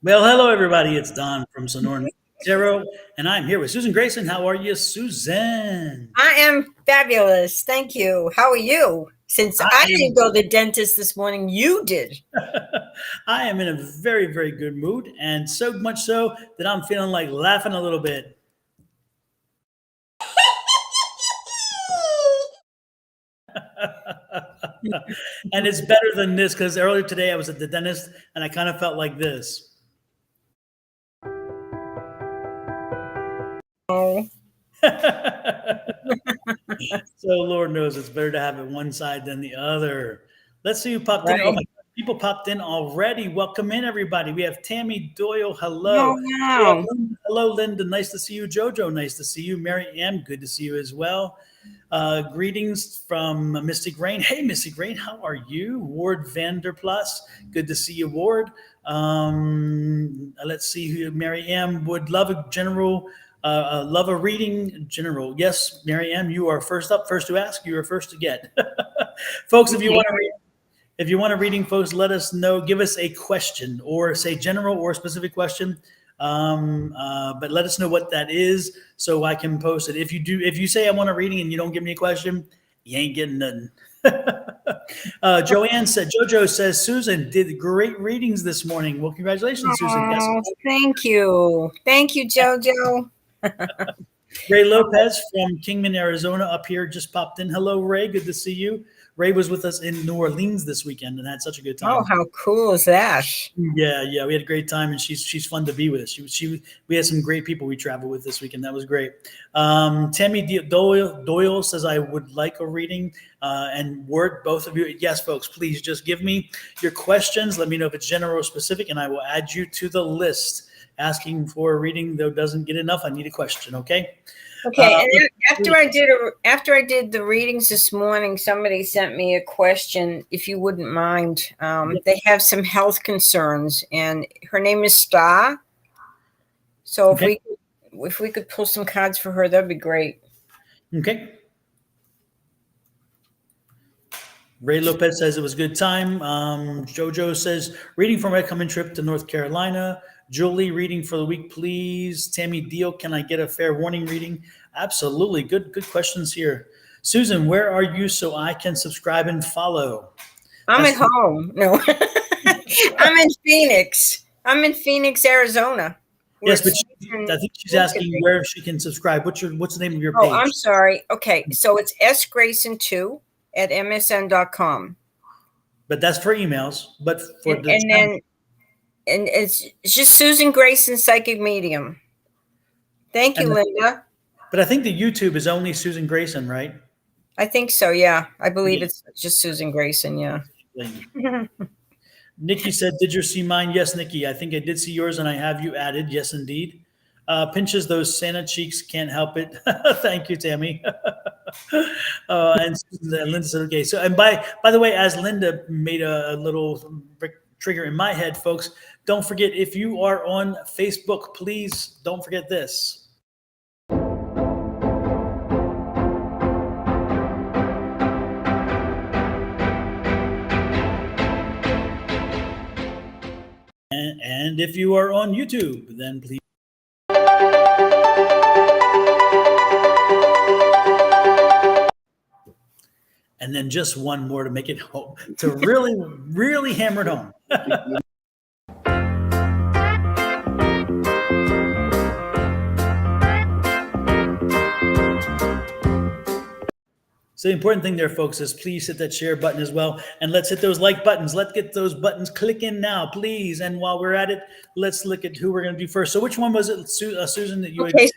Well, hello everybody. It's Don from Sonoran Zero, and I'm here with Susan Grayson. How are you, Susan? I am fabulous. Thank you. How are you? Since I I am didn't go to the dentist this morning, you did. I am in a very, very good mood, and so much so that I'm feeling like laughing a little bit. And it's better than this because earlier today I was at the dentist and I kind of felt like this. Oh, So Lord knows it's better to have it one side than the other. Let's see who popped in. Oh my right. God, people popped in already. Welcome in, everybody. We have Tammy Doyle. Oh, Hello. We have wow. Linda. Hello, Linda. Nice to see you. Jojo, nice to see you. Mary M, good to see you as well. Greetings from Mystic Rain. Hey, Mystic Rain, how are you? Ward Vanderplus, good to see you, Ward. Let's see who Mary M would love a general. Love a reading general. Yes, Mary M, you are first up, first to ask. You are first to get. Folks, if you Okay. want to read, if you want a reading, folks, let us know. Give us a question or say general or specific question. But let us know what that is so I can post it. If you say I want a reading and you don't give me a question, you ain't getting nothing. Jojo says, Susan did great readings this morning. Well, congratulations, Susan. Yes. Oh, thank you. Thank you, JoJo. Ray Lopez from Kingman, Arizona, up here just popped in. Hello, Ray. Good to see you. Ray was with us in New Orleans this weekend and had such a good Oh, time. how cool is that? Yeah, we had a great time, and she's fun to be with. We had some great people we traveled with this weekend. That was great. Tammy Doyle says I would like a reading, and Word, both of you. Yes, folks, please just give me your questions. Let me know if it's general or specific, and I will add you to the list. Asking for a reading though doesn't get enough. I need a question. Okay. Okay, and then after I did the readings this morning, somebody sent me a question. If you wouldn't mind, they have some health concerns, and her name is Star. So Okay. if we could pull some cards for her, that'd be great. Okay. Ray Lopez says it was a good time. Jojo says reading for my coming trip to North Carolina. Julie, reading for the week, please. Tammy Deal, can I get a fair warning reading? Absolutely. Good questions here. Susan, where are you so I can subscribe and follow? I'm That's at home. No, I'm in Phoenix. I'm in Phoenix, Arizona. yes, but I think she's asking where she can subscribe. What's the name of your Oh, page? I'm sorry. Okay, so it's sgrayson2 at msn.com. But that's for emails. But for And, the and then and it's just Susan Grayson, psychic medium. Thank you, Linda. but I think the YouTube is only Susan Grayson, right? I think so. Yeah, I believe Yeah. it's just Susan Grayson. Yeah. Nikki said, did you see mine? Yes, Nikki. I think I did see yours and I have you added. Yes, indeed. Pinches those Santa cheeks. Can't help it. Thank you, Tammy. And Linda said, okay. So, and by the way, as Linda made a little trigger in my head, folks, don't forget, if you are on Facebook, please don't forget this. And if you are on YouTube, then please. And then just one more to make it home, to really, really hammer it home. So the important thing there, folks, is please hit that share button as well. And let's hit those like buttons. Let's get those buttons clicking now, please. And while we're at it, let's look at who we're going to do first. So which one was it, Susan, that you had? Okay,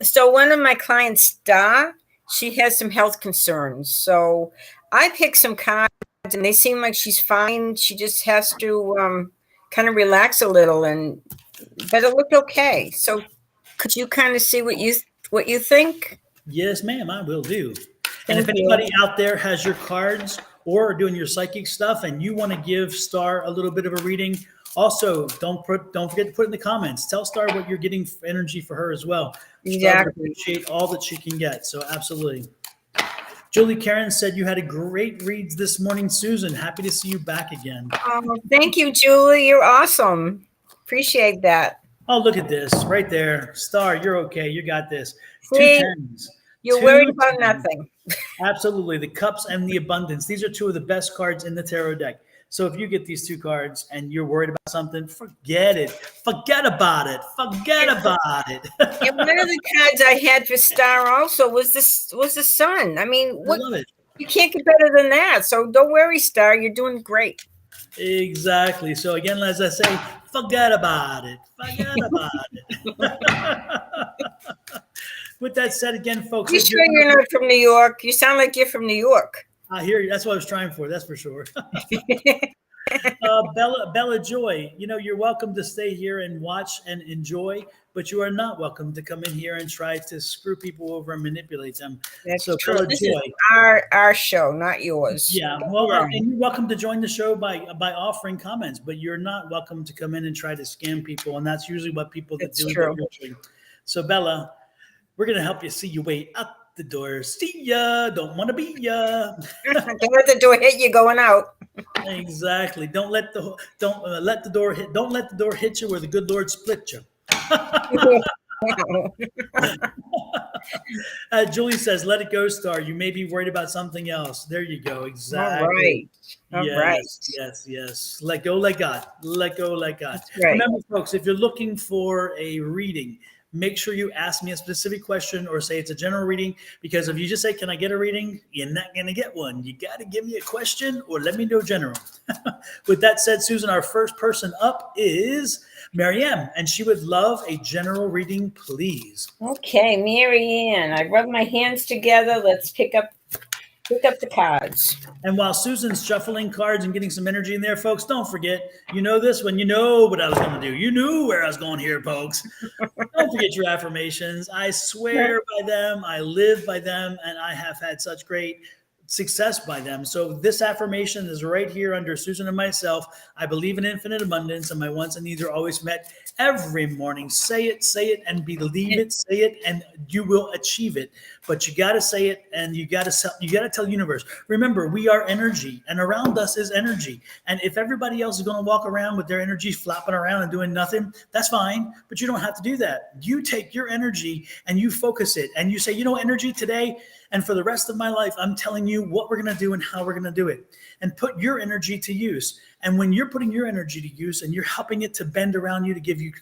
so one of my clients, Star, she has some health concerns. So I picked some cards and they seem like she's fine. She just has to kind of relax a little, but it looked okay. So could you kind of see what you think? Yes, ma'am, I will do. And Thank if you. anybody out there has your cards or doing your psychic stuff and you want to give Star a little bit of a reading, also don't forget to put in the comments. Tell Star what you're getting for energy for her as well. Star would Exactly. appreciate all that she can get. So absolutely. Julie Karen said you had a great reads this morning, Susan. Happy to see you back again. Thank you, Julie. You're awesome. Appreciate that. Oh, look at this right there. Star, you're okay. You got this. See, 2 tens. you're 2 worried about tens. nothing. Absolutely. The cups and the abundance. These are two of the best cards in the tarot deck. So if you get these 2 cards and you're worried about something, forget it. Forget about it. Forget about it. And one of the cards I had for Star also was the sun. I mean, I love it. You can't get better than that. So don't worry, Star. You're doing great. Exactly. So again, as I say, forget about it. Forget about it. With that said, again, folks. You sure you're not from New York? You sound like you're from New York. I hear you. That's what I was trying for. That's for sure. Bella Joy, you're welcome to stay here and watch and enjoy, but you are not welcome to come in here and try to screw people over and manipulate them. That's so true. Bella This Joy, is our show, not yours. Yeah, well, and you're welcome to join the show by offering comments, but you're not welcome to come in and try to scam people, and that's usually what people that do it. So Bella, we're gonna help you see your way out the door. See ya. Don't want to be ya. Don't let the door hit you going out. Exactly. Don't let the door hit you where the good Lord split you. Julie says, "Let it go, Star. You may be worried about something else." There you go. Exactly. All right. Yes. Let go, let God. Let go, let God. Right. Remember, folks, if you're looking for a reading, make sure you ask me a specific question or say it's a general reading, because if you just say, "Can I get a reading?" you're not going to get one. You got to give me a question or let me know general. With that said, Susan, our first person up is Marianne, and she would love a general reading, please. Okay, Marianne, I rub my hands together. Let's pick up the cards. And while Susan's shuffling cards and getting some energy in there, folks, don't forget, you know this one, you know what I was going to do. You knew where I was going here, folks. Don't forget your affirmations. I swear by them. I live by them. And I have had such great success by them. So this affirmation is right here under Susan and myself. I believe in infinite abundance, and my wants and needs are always met every morning. Say it, and believe it. Say it, and you will achieve it. But you got to say it, and you got to tell the universe. Remember, we are energy, and around us is energy. And if everybody else is going to walk around with their energy flopping around and doing nothing, that's fine. But you don't have to do that. You take your energy and you focus it, and you say, energy today and for the rest of my life, I'm telling you what we're going to do and how we're going to do it, and put your energy to use. And when you're putting your energy to use and you're helping it to bend around you to give you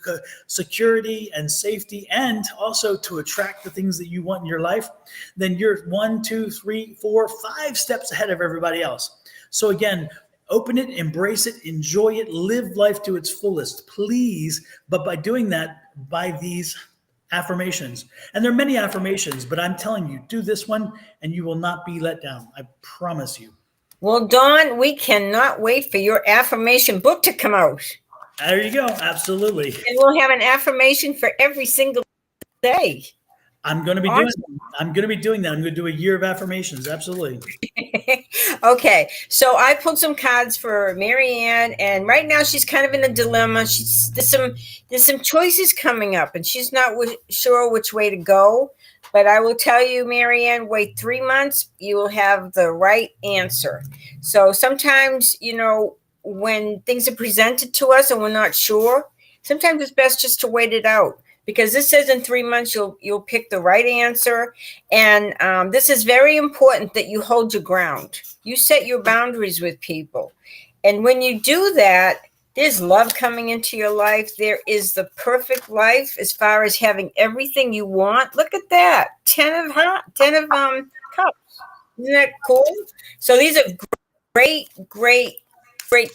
security and safety, and also to attract the things that you want in your life, then you're 1, 2, 3, 4, 5 steps ahead of everybody else. So again, open it, embrace it, enjoy it, live life to its fullest, please. But by doing that, by these affirmations. And there are many affirmations, but I'm telling you, do this one and you will not be let down. I promise you. Well, Dawn, we cannot wait for your affirmation book to come out. There you go. Absolutely. And we'll have an affirmation for every single day. I'm going to be doing that. I'm going to do a year of affirmations. Absolutely. Okay. So I pulled some cards for Marianne, and right now she's kind of in a dilemma. There's some choices coming up, and she's not sure which way to go. But I will tell you, Marianne, wait 3 months, you will have the right answer. So sometimes, when things are presented to us and we're not sure, sometimes it's best just to wait it out. Because this says in 3 months, you'll pick the right answer. And this is very important that you hold your ground. You set your boundaries with people. And when you do that, there's love coming into your life. There is the perfect life as far as having everything you want. Look at that. 10 of cups. Isn't that cool? So these are great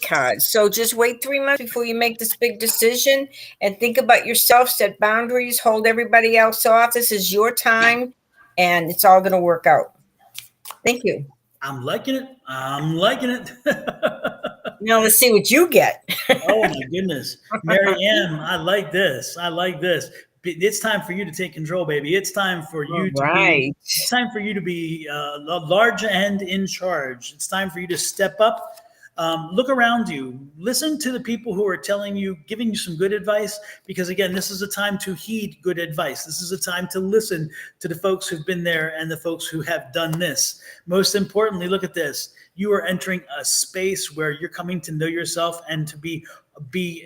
cards. So just wait 3 months before you make this big decision, and think about yourself, set boundaries, hold everybody else off. This is your time, and it's all going to work out. Thank you. I'm liking it. Now let's see what you get. Oh my goodness. Marianne, I like this. It's time for you to take control, baby. It's time for you to be large and in charge. It's time for you to step up Look around you. Listen to the people who are telling you, giving you some good advice, because again, this is a time to heed good advice. This is a time to listen to the folks who've been there and the folks who have done this. Most importantly, look at this. You are entering a space where you're coming to know yourself and to be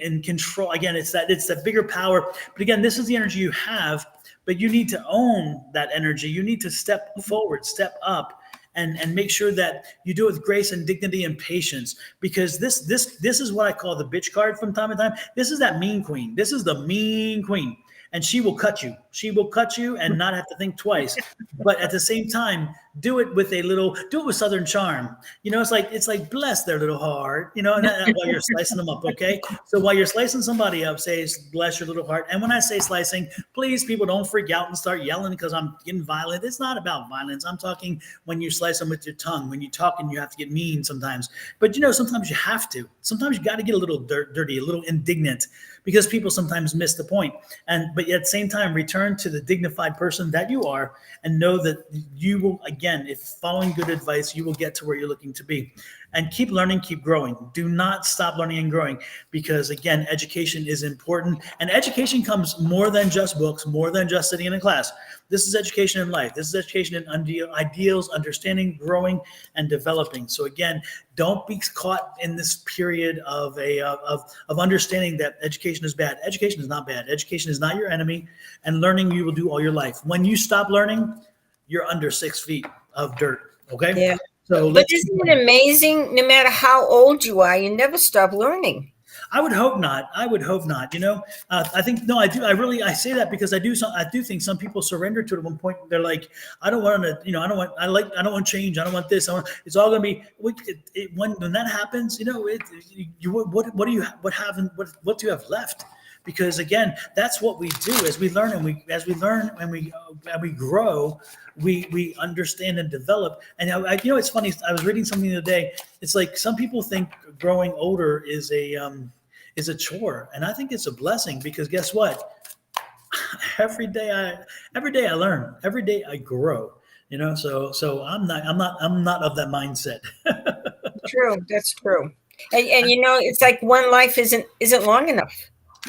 in control. Again, it's that bigger power. But again, this is the energy you have, but you need to own that energy. You need to step forward, step up, and make sure that you do it with grace and dignity and patience, because this is what I call the bitch card from time to time. This is that mean queen. This is the mean queen. And she will cut you. She will cut you and not have to think twice. But at the same time, do it with Southern charm. It's like bless their little heart, and while you're slicing them up, okay? So while you're slicing somebody up, say bless your little heart. And when I say slicing, please, people, don't freak out and start yelling because I'm getting violent. It's not about violence. I'm talking when you slice them with your tongue, when you talk and you have to get mean sometimes. But sometimes you have to. Sometimes you got to get a little dirty, a little indignant, because people sometimes miss the point. But at the same time, return to the dignified person that you are and know that you will, again, if following good advice, you will get to where you're looking to be. And keep learning, keep growing. Do not stop learning and growing, because again, education is important. And education comes more than just books, more than just sitting in a class. This is education in life. This is education in ideals, understanding, growing, and developing. So again, don't be caught in this period of understanding that education is bad. Education is not bad. Education is not your enemy, and learning you will do all your life. When you stop learning, you're under 6 feet of dirt. Okay. Yeah. So but isn't it amazing? No matter how old you are, you never stop learning. I would hope not. I think, no, I do. I say that because I do think some people surrender to it at one point. They're like, I don't want to, I don't want change. I don't want this. It's all going to be, when that happens, what do you have left? Because again, that's what we do as we learn and we grow, we understand and develop. And it's funny. I was reading something the other day. It's like some people think growing older is a chore, and I think it's a blessing, because guess what? Every day I learn. Every day I grow. So I'm not of that mindset. True, that's true. And it's like one life isn't long enough.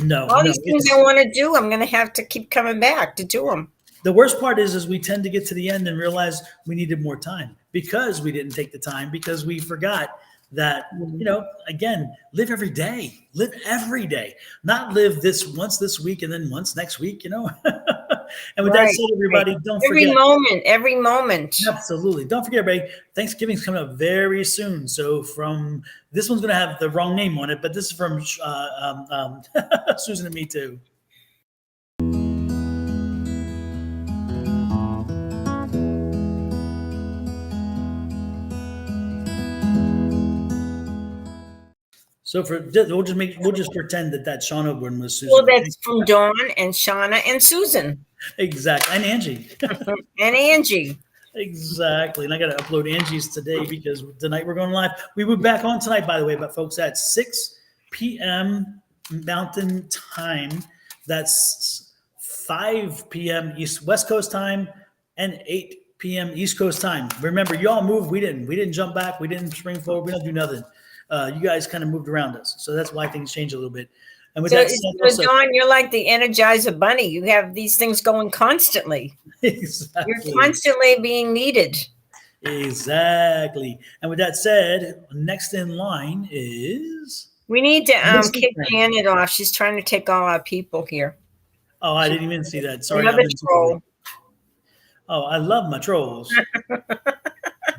No, all these things I want to do, I'm going to have to keep coming back to do them. The worst part is we tend to get to the end and realize we needed more time, because we didn't take the time, because we forgot that, again, live every day, not live once this week and then once next week, And with that said, everybody, don't forget. Every moment. Absolutely. Don't forget, everybody, Thanksgiving's coming up very soon. So this one's going to have the wrong name on it, but this is from Susan and me too. So we'll just pretend that Shawna one was Susan. Well, that's from Dawn and Shawna and Susan. Exactly, and Angie. And Angie. Exactly, and I got to upload Angie's today because tonight we're going live. We will be back on tonight, by the way, but folks, at 6 p.m. Mountain Time. That's 5 p.m. West Coast time and 8 p.m. East Coast time. Remember, y'all moved. We didn't jump back. We didn't spring forward. We don't do nothing. You guys kind of moved around us, so that's why things change a little bit. And with that said, Dawn, you're like the Energizer Bunny. You have these things going constantly. Exactly. You're constantly being needed. Exactly. And with that said, next in line is... We need to kick Janet off. She's trying to take all our people here. Oh, I didn't even see that. Sorry. Another troll. Oh, I love my trolls.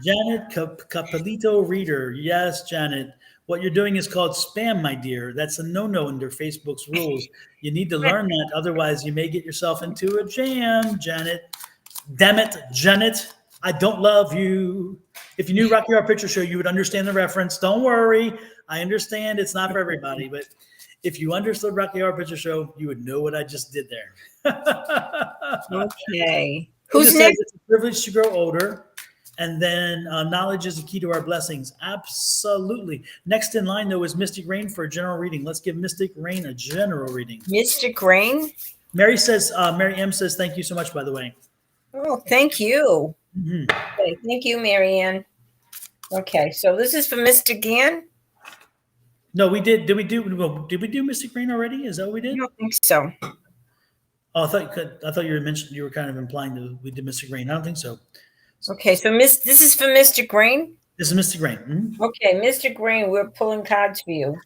Janet Capelito Reader. Yes, Janet. What you're doing is called spam, my dear. That's a no-no under Facebook's rules. You need to learn that. Otherwise, you may get yourself into a jam, Janet. Damn it, Janet. I don't love you. If you knew Rocky Horror Picture Show, you would understand the reference. Don't worry. I understand it's not for everybody, but if you understood Rocky Horror Picture Show, you would know what I just did there. Okay. Who's next? It's a privilege to grow older. And then knowledge is the key to our blessings. Absolutely. Next in line, though, is Mystic Rain for a general reading. Let's give Mystic Rain a general reading. Mystic Rain? Mary M says, thank you so much, by the way. Oh, thank you. Mm-hmm. Okay, thank you, Marianne. Okay, so this is for Mystic Ann? No, we did. Did we do? Well, did we do Mystic Rain already? Is that what we I did? don't think so. Oh, I thought you were mentioned. You were kind of implying that we did Mystic Rain. I don't think so. Okay, so this is for Mr. Green. This is Mystic Rain. Okay, Mr. Green, we're pulling cards for you.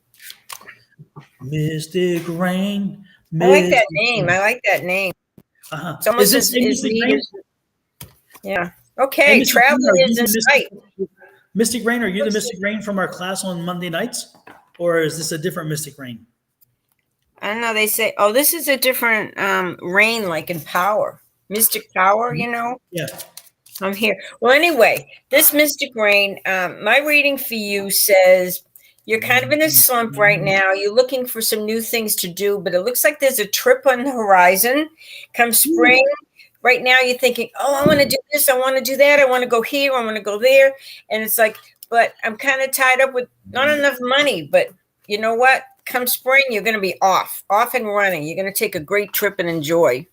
Mystic Rain. I like that Mystic name. Rain. I like that name. Uh-huh. It's almost Is this as Mystic neat Rain? as, yeah. Hey, Okay, Mystic Rain, traveling are you is in the sight. Mystic Rain? Are you the Mystic Rain from our class on Monday nights, or is this a different Mystic Rain? I don't know. They say, oh, this is a different rain, like in power, mystic power. Yeah. I'm here. Well, anyway, this Mystic Rain, my reading for you says you're kind of in a slump right now. You're looking for some new things to do, but it looks like there's a trip on the horizon. Come spring, right now you're thinking, oh, I want to do this, I want to do that, I want to go here, I want to go there. And it's like, but I'm kind of tied up with not enough money. But you know what? Come spring, you're going to be off and running. You're going to take a great trip and enjoy.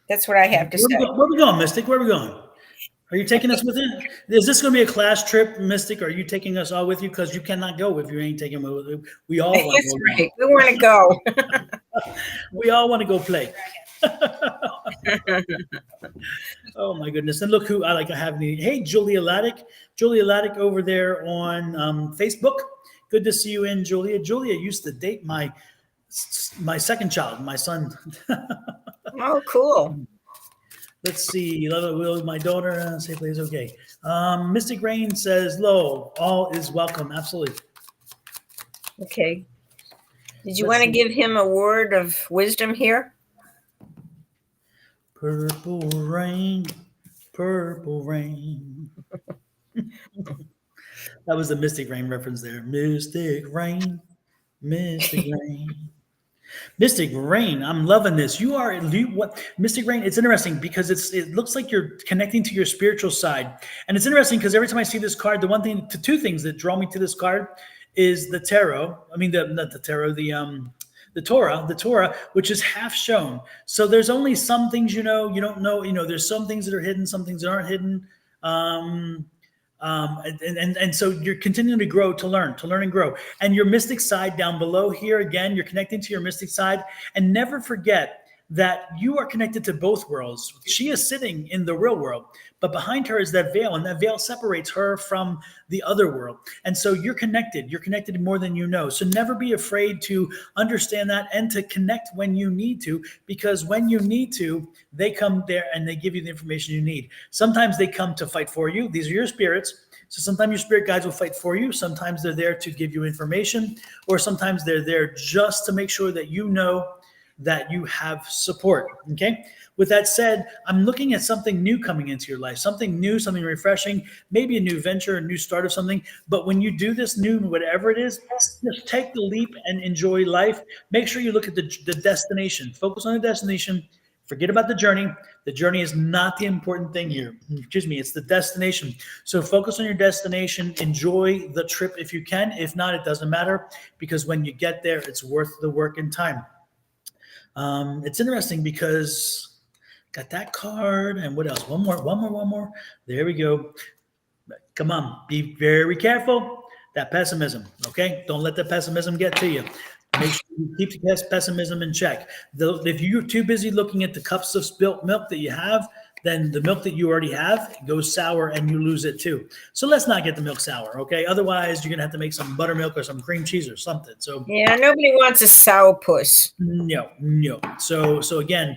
That's what I have to say. Where we going, Mystic? Where are we going? Are you taking us with it? Is this going to be a class trip, Mystic? Are you taking us all with you? Because you cannot go if you ain't taking me with you. We all want That's to go. right. We want to go. We all want to go play. Oh my goodness! And look who I have. Hey, Julia Laddick over there on Facebook. Good to see you in, Julia. Julia used to date my second child, my son. Oh, cool. Let's see. Will my daughter say please? Okay. Mystic Rain says, "Lo, all is welcome." Absolutely. Okay. Did you Let's want to see. give him a word of wisdom here? Purple rain, purple rain. That was the Mystic Rain reference there. Mystic Rain, Mystic Rain. Mystic Rain, I'm loving this. What Mystic Rain? It's interesting because it looks like you're connecting to your spiritual side, and it's interesting because every time I see this card, two things that draw me to this card is the tarot. I mean, not the tarot, the Torah, which is half shown. So there's only some things you don't know. There's some things that are hidden, some things that aren't hidden. And so you're continuing to grow, to learn and grow. And your mystic side down below here, again, you're connecting to your mystic side. And never forget that you are connected to both worlds. She is sitting in the real world, but behind her is that veil, and that veil separates her from the other world. And so you're connected more than you know. So never be afraid to understand that and to connect when you need to, because when you need to, they come there and they give you the information you need. Sometimes they come to fight for you. These are your spirits. So sometimes your spirit guides will fight for you. Sometimes they're there to give you information, or sometimes they're there just to make sure that you know that you have support. Okay. With that said, I'm looking at something new coming into your life, something new, something refreshing, maybe a new venture, a new start of something. But when you do this new, whatever it is, just take the leap and enjoy life. Make sure you look at the destination, focus on the destination. Forget about the journey. The journey is not the important thing here. Excuse me, it's the destination. So focus on your destination. Enjoy the trip if you can. If not, it doesn't matter, because when you get there, it's worth the work and time. It's interesting because got that card, and what else? One more. There we go. Come on, be very careful. That pessimism, okay? Don't let the pessimism get to you. Make sure you keep the pessimism in check. If you're too busy looking at the cups of spilt milk that you have, then the milk that you already have goes sour and you lose it too. So let's not get the milk sour, okay? Otherwise, you're gonna have to make some buttermilk or some cream cheese or something. So Yeah, nobody wants a sourpuss. no. So again,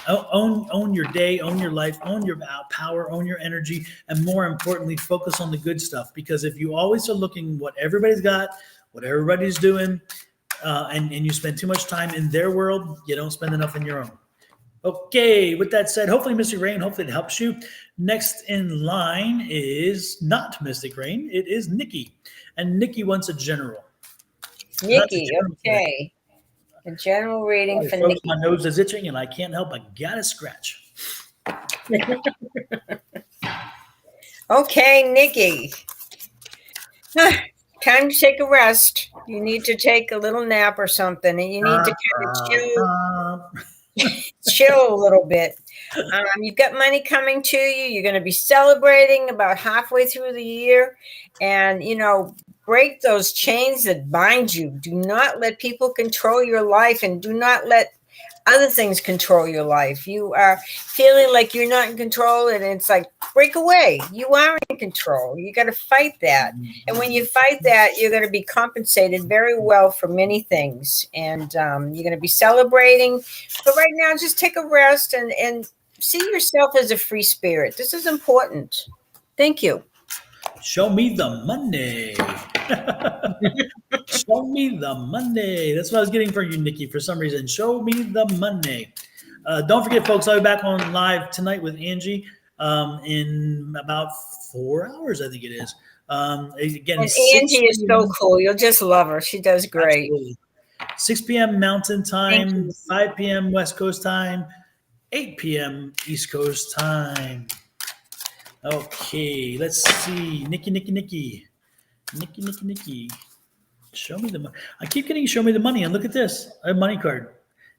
own your day, own your life, own your power, own your energy, and more importantly, focus on the good stuff. Because if you always are looking what everybody's got, what everybody's doing, and you spend too much time in their world, you don't spend enough in your own. Okay, with that said, hopefully Mystic Rain, hopefully it helps you. Next in line is not Mystic Rain, it is Nikki. And Nikki wants a general. Nikki, okay. A general reading for Nikki. My nose is itching and I can't help, I gotta scratch. Okay, Nikki. Time to take a rest. You need to take a little nap or something, and you need to kind of chill a little bit. You've got money coming to you. You're going to be celebrating about halfway through the year, and break those chains that bind you. Do not let people control your life, and do not let other things control your life. You are feeling like you're not in control, and it's like, break away. You are in control. You got to fight that. And when you fight that, you're going to be compensated very well for many things. And you're going to be celebrating. But right now, just take a rest and see yourself as a free spirit. This is important. Thank you. Show me the money. Show me the money. That's what I was getting from you, Nikki, for some reason. Show me the money. Don't forget, folks, I'll be back on live tonight with Angie in about 4 hours, I think it is. Again, and Angie is so cool. You'll just love her. She does great. Absolutely. 6 p.m. Mountain Time, 5 p.m. West Coast Time, 8 p.m. East Coast Time. Okay, let's see. Nikki. Show me the money. I keep getting show me the money, and look at this. A money card.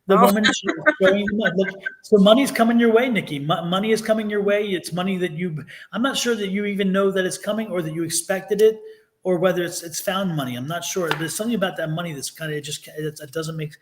The woman showing the money. Look, so money's coming your way, Nikki. Money is coming your way. It's money that I'm not sure that you even know that it's coming, or that you expected it, or whether it's found money. I'm not sure. There's something about that money that's kind of it doesn't make.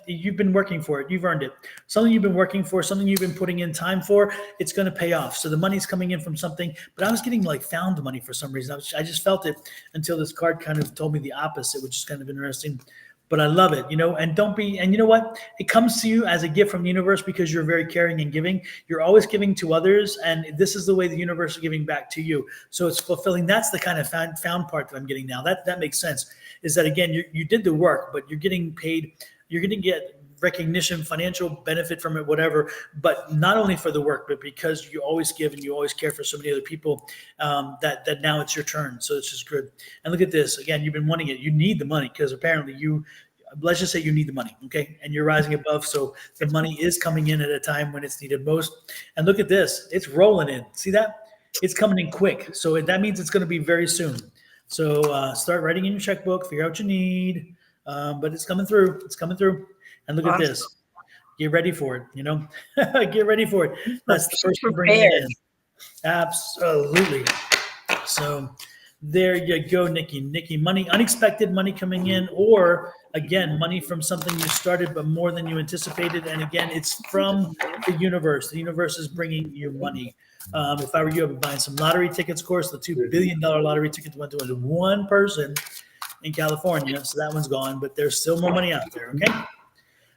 You've been working for it. You've earned it. Something you've been working for, something you've been putting in time for, it's going to pay off. So the money's coming in from something, but I was getting like found money for some reason. I just felt it until this card kind of told me the opposite, which is kind of interesting. But I love it, and you know what? It comes to you as a gift from the universe because you're very caring and giving. You're always giving to others, and this is the way the universe is giving back to you. So it's fulfilling. That's the kind of found part that I'm getting now. That makes sense. Is that, again, you did the work, but you're getting paid. You're going to get recognition, financial benefit from it, whatever, but not only for the work, but because you always give and you always care for so many other people, that now it's your turn. So it's just good. And look at this. Again, you've been wanting it. You need the money because apparently let's just say you need the money, okay? And you're rising above, so the money is coming in at a time when it's needed most. And look at this. It's rolling in. See that? It's coming in quick. So that means it's going to be very soon. So start writing in your checkbook, figure out what you need, but it's coming through. It's coming through. And look at this. Get ready for it, Get ready for it. That's the first one bringing it in. Absolutely. So there you go, Nikki. Money, unexpected money coming in, or again, money from something you started, but more than you anticipated. And again, it's from the universe. The universe is bringing you money. If I were you, I'd be buying some lottery tickets. Of course, the $2 billion lottery ticket went to one person in California, so that one's gone. But there's still more money out there. Okay.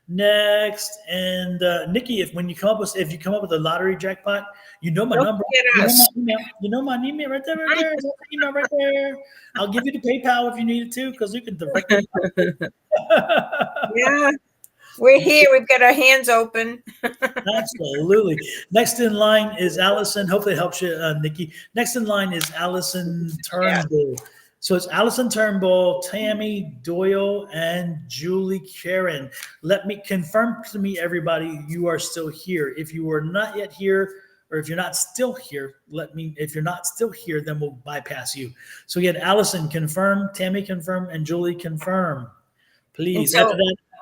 Next, and Nikki, if you come up with a lottery jackpot, my number. You know my email right there. Email right there. I'll give you the PayPal if you need it too, because you can directly. Yeah, we're here. We've got our hands open. Absolutely. Next in line is Allison. Hopefully it helps you, Nikki. Next in line is Allison Turnbull. Yeah. So it's Allison Turnbull, Tammy Doyle, and Julie Karen. Let me confirm to me, everybody, you are still here. If you are not yet here, or if you're not still here, if you're not still here, then we'll bypass you. So we had Allison confirm, Tammy confirm, and Julie confirm. Please. So,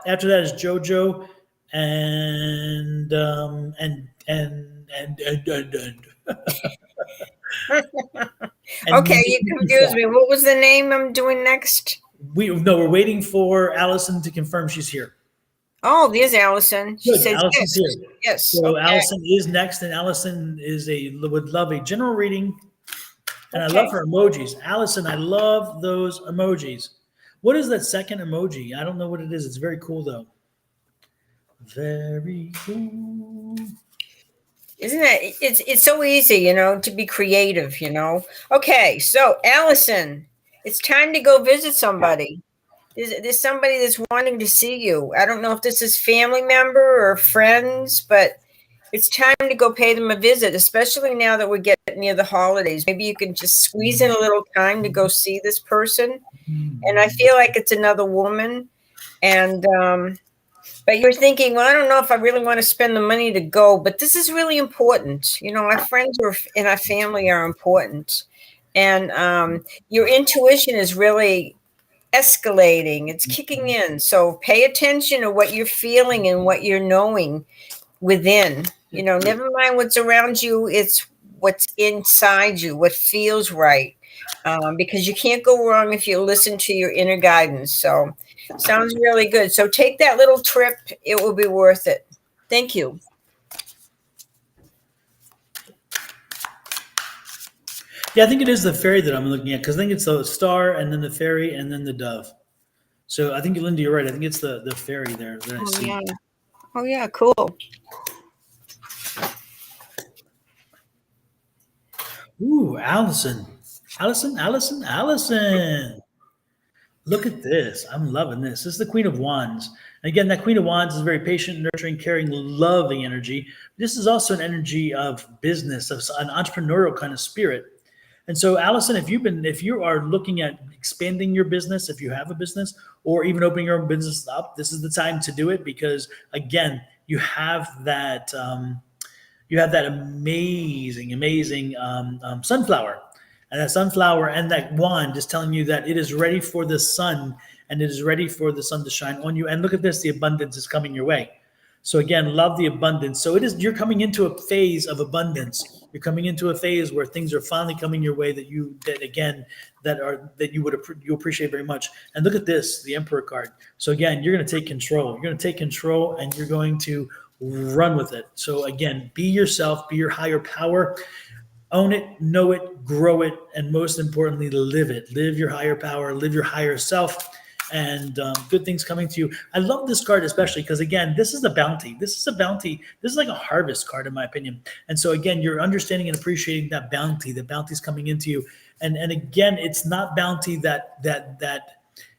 after that is JoJo and okay, you confused me. What was the name I'm doing next? We're waiting for Allison to confirm she's here. Oh, there's Allison. She says Allison's yes. Here. Yes. So okay. Allison is next, and Allison would love a general reading. And okay. I love her emojis. Allison, I love those emojis. What is that second emoji? I don't know what it is. It's very cool, though. Very cool. Isn't it? It's so easy, to be creative, Okay, so Allison, it's time to go visit somebody. There's somebody that's wanting to see you. I don't know if this is family member or friends, but it's time to go pay them a visit, especially now that we're getting near the holidays. Maybe you can just squeeze in a little time to go see this person. And I feel like it's another woman. And but you're thinking, well, I don't know if I really want to spend the money to go, but this is really important. Our friends and our family are important. And your intuition is really escalating. It's kicking in. So pay attention to what you're feeling and what you're knowing within. Never mind what's around you. It's what's inside you, what feels right. because you can't go wrong if you listen to your inner guidance. So sounds really good. So take that little trip. It will be worth it. Thank you. Yeah, I think it is the fairy that I'm looking at because I think it's the star and then the fairy and then the dove. So I think, Linda, you're right. I think it's the fairy there that I see. Yeah. Oh, yeah. Cool. Ooh, Allison. Allison. Look at this. I'm loving this. This is the Queen of Wands. And again, that Queen of Wands is very patient, nurturing, caring, loving energy. This is also an energy of business, of an entrepreneurial kind of spirit. And so, Allison, if you are looking at expanding your business, if you have a business, or even opening your own business up, this is the time to do it because, again, you have that amazing sunflower, and that sunflower and that wand is telling you that it is ready for the sun, and it is ready for the sun to shine on you. And look at this, the abundance is coming your way. So again, love the abundance. So you're coming into a phase of abundance. You're coming into a phase where things are finally coming your way that you appreciate very much. And look at this, the Emperor card. So again, you're going to take control. You're going to take control, and you're going to run with it. So again, be yourself, be your higher power, own it, know it, grow it, and most importantly, live it. Live your higher power, live your higher self, and good things coming to you. I love this card especially because, again, this is a bounty. This is a bounty. This is like a harvest card, in my opinion. And so, again, you're understanding and appreciating that bounty. The bounty's coming into you. And again, it's not bounty that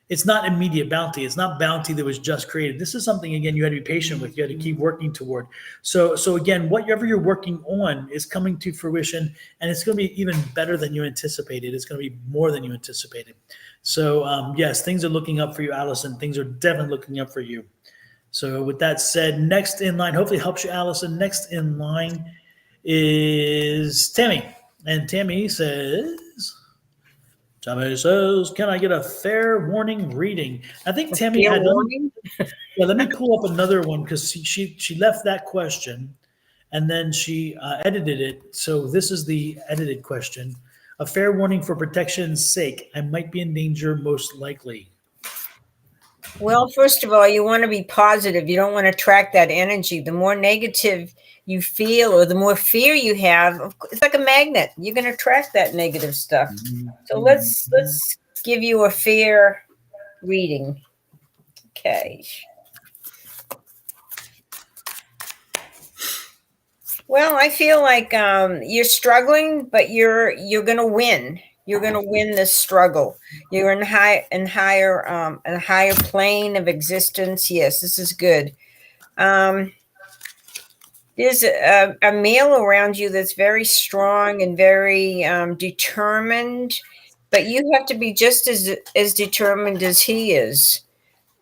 it's not immediate bounty. It's not bounty that was just created. This is something, again, you had to be patient with. You had to keep working toward. So again, whatever you're working on is coming to fruition, and it's going to be even better than you anticipated. It's going to be more than you anticipated. So yes, things are looking up for you, Allison. Things are definitely looking up for you. So with that said, next in line, hopefully helps you, Allison. Next in line is Tammy. And Tammy says, can I get a fair warning reading? I think Tammy had warning. Yeah, let me pull up another one because she left that question and then she edited it. So this is the edited question. A fair warning for protection's sake. I might be in danger, most likely. Well, first of all, you want to be positive. You don't want to attract that energy. The more negative you feel or the more fear you have, it's like a magnet. You're going to attract that negative stuff. So let's give you a fair reading. Okay. Well, I feel like you're struggling, but you're going to win. You're going to win this struggle. You're in a higher plane of existence. Yes, this is good. There's a male around you that's very strong and very determined, but you have to be just as determined as he is.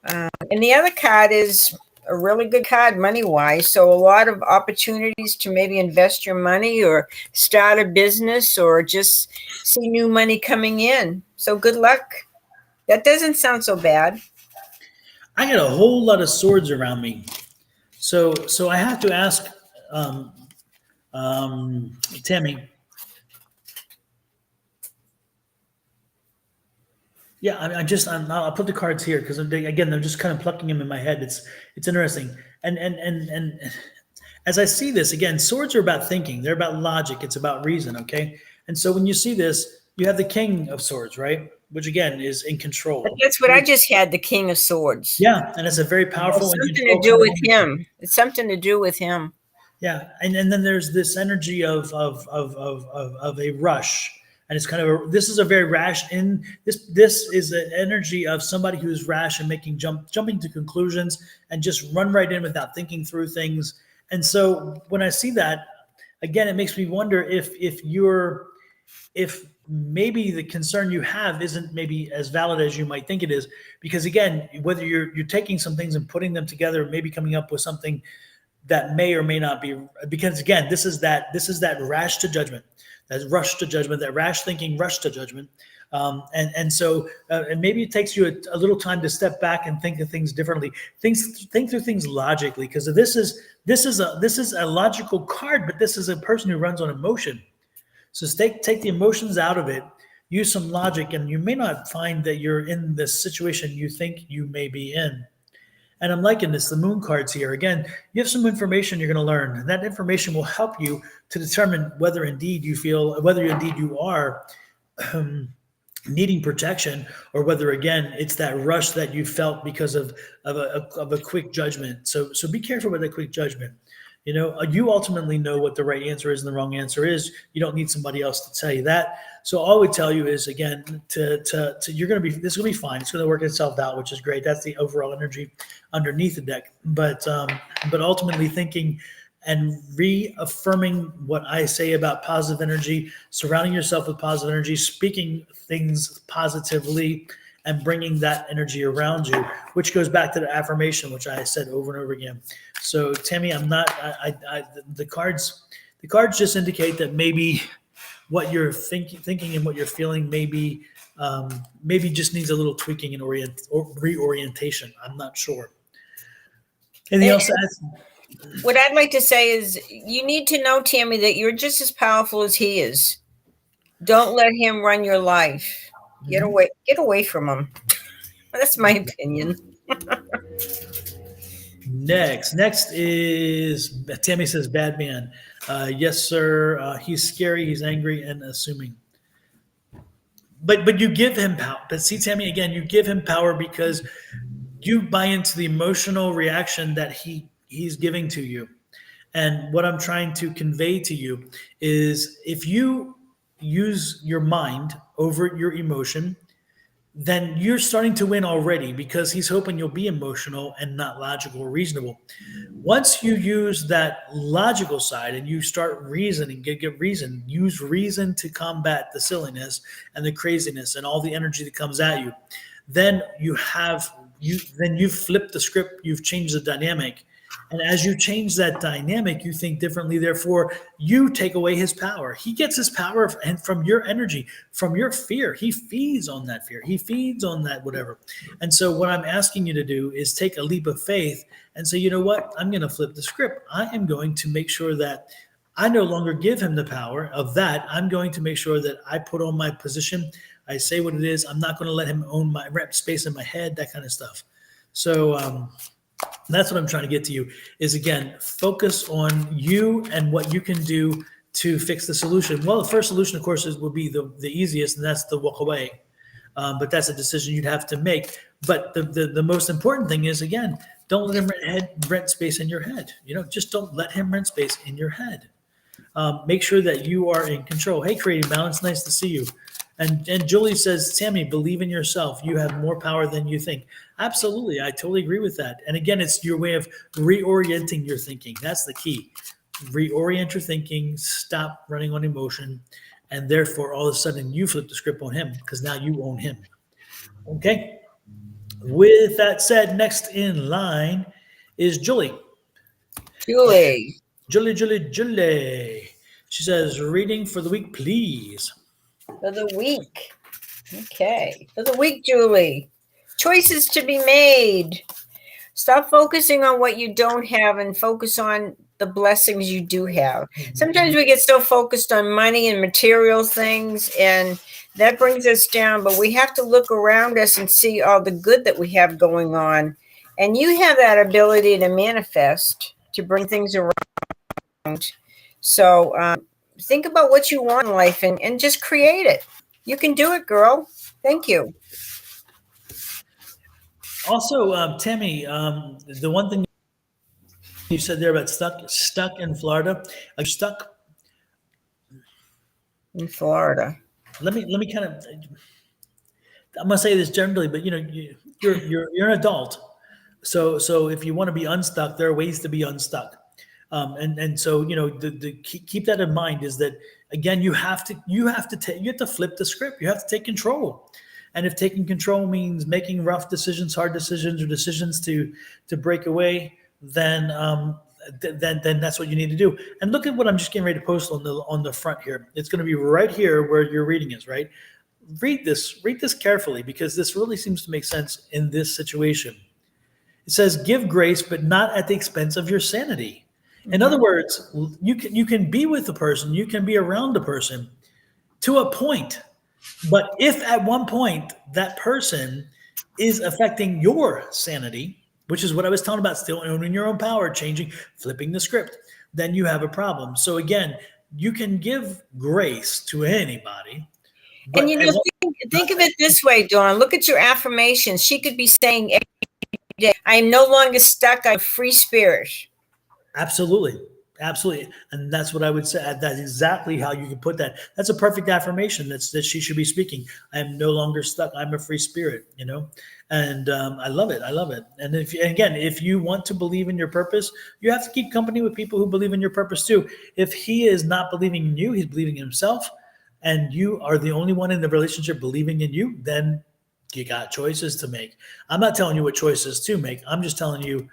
And the other card is a really good card money-wise. So a lot of opportunities to maybe invest your money or start a business or just see new money coming in. So good luck. That doesn't sound so bad. I got a whole lot of swords around me. So I have to ask Tammy. Yeah, I'll put the cards here because again, I'm just kind of plucking them in my head. It's interesting, and as I see this again, swords are about thinking. They're about logic. It's about reason. Okay, and so when you see this, you have the King of Swords, right? Which again is in control. But that's what I just had, the King of Swords. Yeah, and it's a very powerful. It's something to do with him. It's something to do with him. Yeah, and then there's this energy of a rush. And it's kind of this is a very rash this is an energy of somebody who's rash and jumping to conclusions and just run right in without thinking through things. And so when I see that, again, it makes me wonder if maybe the concern you have isn't maybe as valid as you might think it is, because again, whether you're taking some things and putting them together, maybe coming up with something that may or may not be, because again, this is that rash to judgment. That rush to judgment, that rash thinking, rush to judgment, and so maybe it takes you a little time to step back and think of things differently. Think through things logically, because this is a logical card, but this is a person who runs on emotion. So take the emotions out of it. use some logic, and you may not find that you're in the situation you think you may be in. And I'm liking this, the moon cards here. Again, you have some information you're going to learn, and that information will help you to determine whether indeed you are needing protection, or whether again it's that rush that you felt because of a quick judgment. So be careful with that quick judgment. You ultimately know what the right answer is and the wrong answer is. You don't need somebody else to tell you that. So all I would tell you is, again, this is going to be fine. It's going to work itself out, which is great. That's the overall energy underneath the deck. But ultimately thinking and reaffirming what I say about positive energy, surrounding yourself with positive energy, speaking things positively, and bringing that energy around you, which goes back to the affirmation, which I said over and over again. So Tammy, the cards just indicate that maybe what you're thinking and what you're feeling maybe just needs a little tweaking and reorientation. I'm not sure. Anything else to add? What I'd like to say is you need to know, Tammy, that you're just as powerful as he is. Don't let him run your life. Get away from him. That's my opinion. Next is Tammy says, bad man. Yes, sir. He's scary. He's angry and assuming. But you give him power. But see, Tammy, again, you give him power because you buy into the emotional reaction that he's giving to you. And what I'm trying to convey to you is, if you use your mind over your emotion, then you're starting to win already, because he's hoping you'll be emotional and not logical or reasonable. Once you use that logical side and you start reasoning, use reason to combat the silliness and the craziness and all the energy that comes at you, then you've flipped the script, you've changed the dynamic. And as you change that dynamic, you think differently. Therefore, you take away his power. He gets his power from your energy, from your fear. He feeds on that fear. He feeds on that whatever. And so what I'm asking you to do is take a leap of faith and say, you know what? I'm going to flip the script. I am going to make sure that I no longer give him the power of that. I'm going to make sure that I put on my position. I say what it is. I'm not going to let him own my rep space in my head, that kind of stuff. So, that's what I'm trying to get to you is, again, focus on you and what you can do to fix the solution. Well, the first solution, of course, would be the easiest, and that's the walk away. But that's a decision you'd have to make. But the most important thing is, again, don't let him rent space in your head. Just don't let him rent space in your head. Make sure that you are in control. Hey, Creative Balance, nice to see you. And Julie says, Tammy, believe in yourself. You have more power than you think. Absolutely. I totally agree with that. And again, it's your way of reorienting your thinking. That's the key. Reorient your thinking, stop running on emotion, and therefore all of a sudden you flip the script on him, because now you own him. Okay? With that said, next in line is Julie. Julie. She says, reading for the week, please. For the week. Okay. For the week, Julie. Choices to be made. Stop focusing on what you don't have and focus on the blessings you do have. Sometimes we get so focused on money and material things, and that brings us down. But we have to look around us and see all the good that we have going on. And you have that ability to manifest, to bring things around. So think about what you want in life and just create it. You can do it, girl. Thank you. Also, Tammy, the one thing you said there about stuck in Florida. Are you stuck in Florida? Let me kind of. I'm gonna say this generally, but you're an adult, so if you want to be unstuck, there are ways to be unstuck. And so keep that in mind, is that, again, you have to flip the script. You have to take control. And if taking control means making rough decisions, hard decisions, or decisions to break away, then that's what you need to do. And look at what I'm just getting ready to post on the front here. It's going to be right here where your reading is, right? Read this carefully, because this really seems to make sense in this situation. It says, give grace, but not at the expense of your sanity. In other words, you can be with the person, you can be around the person to a point, But if at one point that person is affecting your sanity, which is what I was talking about, still owning your own power, changing, flipping the script, then you have a problem. So again, you can give grace to anybody, And but at one think of it this way, Dawn. Look at your affirmations. She could be saying every day, I am no longer stuck. I'm a free spirit. absolutely. Absolutely. And that's what I would say. That's exactly how you can put that. That's a perfect affirmation that she should be speaking. I am no longer stuck. I'm a free spirit, and I love it. I love it. And if you want to believe in your purpose, you have to keep company with people who believe in your purpose too. If he is not believing in you, he's believing in himself, and you are the only one in the relationship believing in you, then you got choices to make. I'm not telling you what choices to make. I'm just telling you,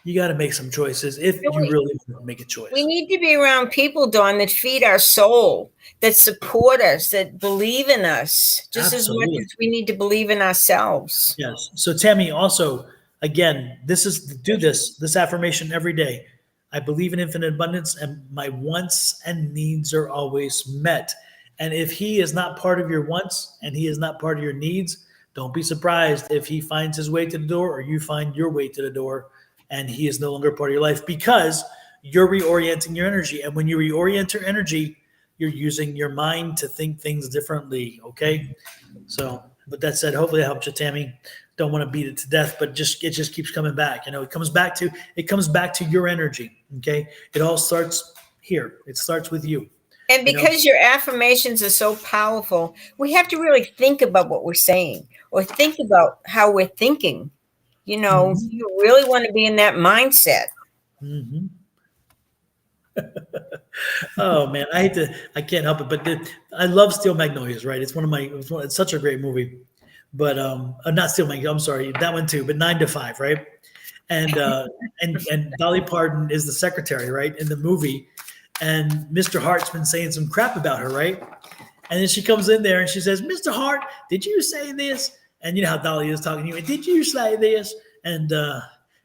you got to make some choices if you really want to make a choice. We need to be around people, Dawn, that feed our soul, that support us, that believe in us, just Absolutely. as much as we need to believe in ourselves. Yes. So Tammy, also, again, do this affirmation every day. I believe in infinite abundance, and my wants and needs are always met. And if he is not part of your wants and he is not part of your needs, don't be surprised if he finds his way to the door or you find your way to the door and he is no longer part of your life, because you're reorienting your energy. And when you reorient your energy, you're using your mind to think things differently. Okay. So, but that said, hopefully it helped you, Tammy. Don't want to beat it to death, but it just keeps coming back. It comes back to your energy. Okay. It all starts here. It starts with you. And because your affirmations are so powerful, we have to really think about what we're saying or think about how we're thinking. You really want to be in that mindset. Mm-hmm. Oh man, I can't help it, but I love Steel Magnolias, right? It's such a great movie, but not Steel Magnolias. I'm sorry, that one too, but 9 to 5, right? And and Dolly Parton is the secretary, right, in the movie, and Mr. Hart's been saying some crap about her, right? And then she comes in there and she says, "Mr. Hart, did you say this?" And you know how Dolly is talking to you. Did you say this? And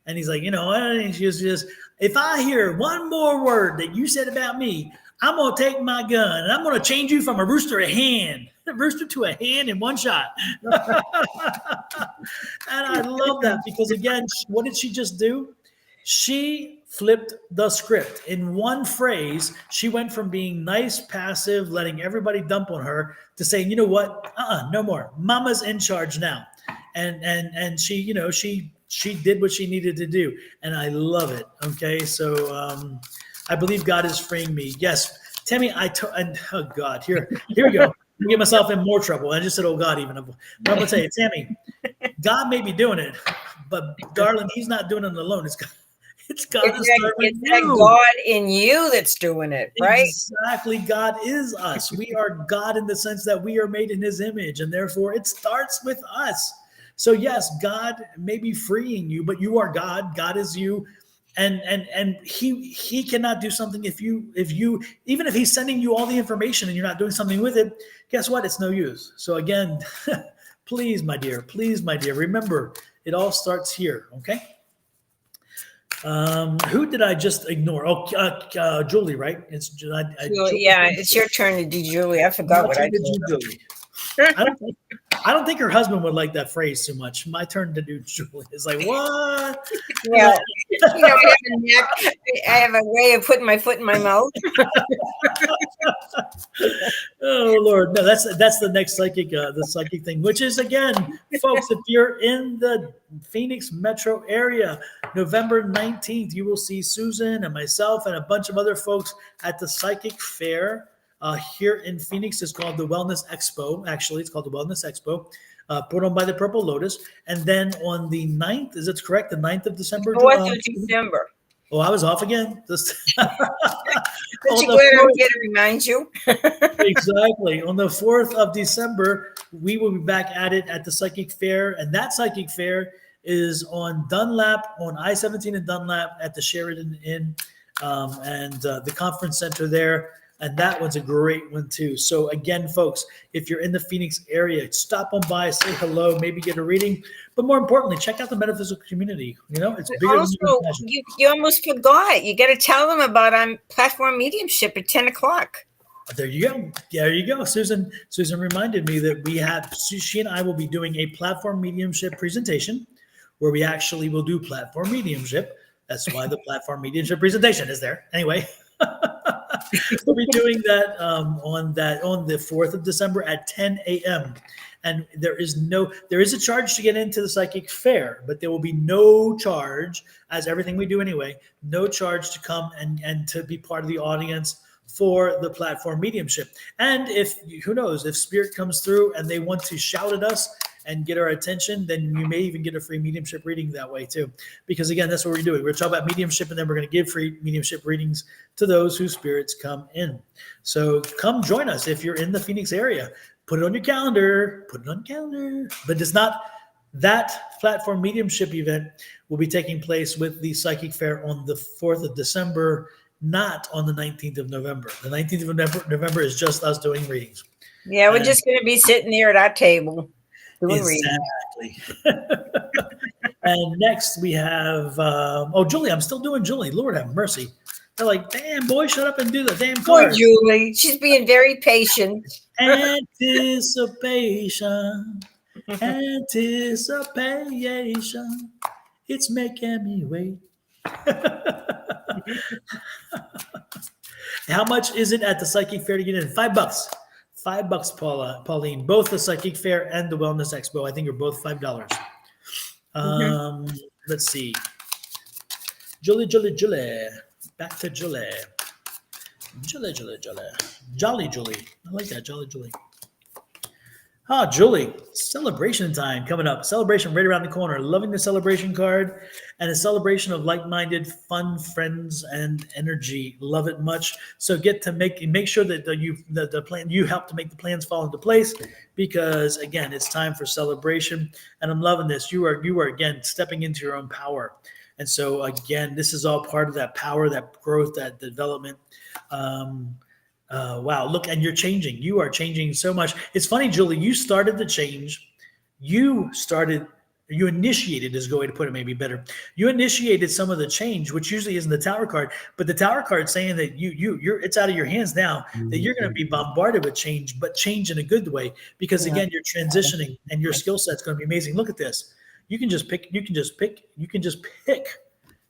he's like, and she was just, if I hear one more word that you said about me, I'm going to take my gun and I'm going to change you from a rooster to a hand in one shot. And I love that because, again, what did she just do? She flipped the script. In one phrase, she went from being nice, passive, letting everybody dump on her, to saying, you know what? No more. Mama's in charge now. And she did what she needed to do. And I love it. Okay. So I believe God is freeing me. Yes. Tammy, oh God, here we go. I'm get myself in more trouble. I just said, oh God, even. But I'm going to tell you, Tammy, God may be doing it, but darling, he's not doing it alone. It's God. It's that God in you that's doing it, right? Exactly. God is us. We are God in the sense that we are made in his image, and therefore it starts with us. So yes, God may be freeing you, but you are God. God is you. And he cannot do something if you even if he's sending you all the information and you're not doing something with it, guess what? It's no use. So again, please, my dear, remember, it all starts here. Okay. Who did I just ignore? Oh, Julie, right? It's Julie, it's your turn to do Julie. I forgot what I did. Julie. I don't think her husband would like that phrase too much. My turn to do Julie. It's like, what? Yeah, I have a way of putting my foot in my mouth. Oh Lord, no, that's the next psychic thing, which is, again, folks, if you're in the Phoenix metro area, November 19th, you will see Susan and myself and a bunch of other folks at the psychic fair. Here in Phoenix. It's called the Wellness Expo. Actually, it's called the Wellness Expo, put on by the Purple Lotus. And then on the 9th, is it correct? The 9th of December? 4th of December. Oh, I was off again. But you're glad I'm here to remind you. Exactly. On the 4th of December, we will be back at it at the Psychic Fair. And that Psychic Fair is on Dunlap, on I-17 in Dunlap at the Sheridan Inn and the conference center there. And that one's a great one too. So again, folks, if you're in the Phoenix area, stop on by, say hello, maybe get a reading. But more importantly, check out the metaphysical community. It's bigger also, than you almost forgot. You got to tell them about platform mediumship at 10 o'clock. There you go. There you go. Susan reminded me that she and I will be doing a platform mediumship presentation where we actually will do platform mediumship. That's why the platform mediumship presentation is there. Anyway, we'll be doing that on the 4th of December at 10 a.m. And there is a charge to get into the psychic fair, but there will be no charge, as everything we do anyway, no charge to come and to be part of the audience for the platform mediumship. And who knows, if spirit comes through and they want to shout at us and get our attention, then you may even get a free mediumship reading that way too. Because again, that's what we're doing. We're talking about mediumship, and then we're going to give free mediumship readings to those whose spirits come in. So come join us if you're in the Phoenix area. Put it on your calendar. But it's not that platform mediumship event will be taking place with the psychic fair on the 4th of December, not on the 19th of November. The 19th of November is just us doing readings. Yeah, we're just going to be sitting there at our table doing readings. Exactly. And next we have, Julie. I'm still doing Julie. Lord have mercy. They're like, damn, boy, shut up and do the damn Poor card. Julie. She's being very patient. Anticipation. It's making me wait. How much is it at the psychic fair to get in? $5. $5, Pauline. Both the psychic fair and the wellness expo, I think, are both $5. Let's see. Julie. Back to Julie. Jolly Julie. I like that, Jolly Julie. Julie, celebration time coming up. Celebration right around the corner. Loving the celebration card, and a celebration of like-minded, fun friends and energy. Love it much. So get to make sure that you help to make the plans fall into place, because again, it's time for celebration, and I'm loving this. You are again stepping into your own power, and so again, this is all part of that power, that growth, that development. Wow, look, and you're changing. You are changing so much. It's funny, Julie, you started the change. You initiated, is going to put it maybe better. You initiated some of the change, which usually isn't the Tower card, but the Tower card saying that you're it's out of your hands now, that you're going to be bombarded with change, but change in a good way, because again, you're transitioning and your skill set's going to be amazing. Look at this. You can just pick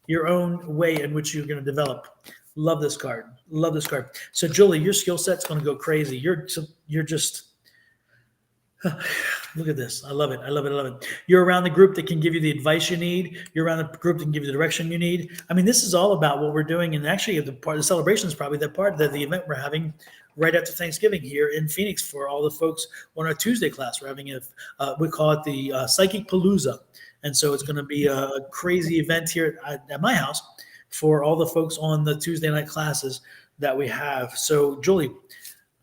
your own way in which you're going to develop. Love this card. So Julie, your skill set's going to go crazy. You're just look at this. I love it. You're around the group that can give you the advice you need. You're around the group that can give you the direction you need. I mean, this is all about what we're doing. And actually, the part of the celebration is probably the event we're having right after Thanksgiving here in Phoenix for all the folks on our Tuesday class. We're having we call it the Psychic Palooza. And so it's going to be a crazy event here at my house for all the folks on the Tuesday night classes that we have. So, Julie,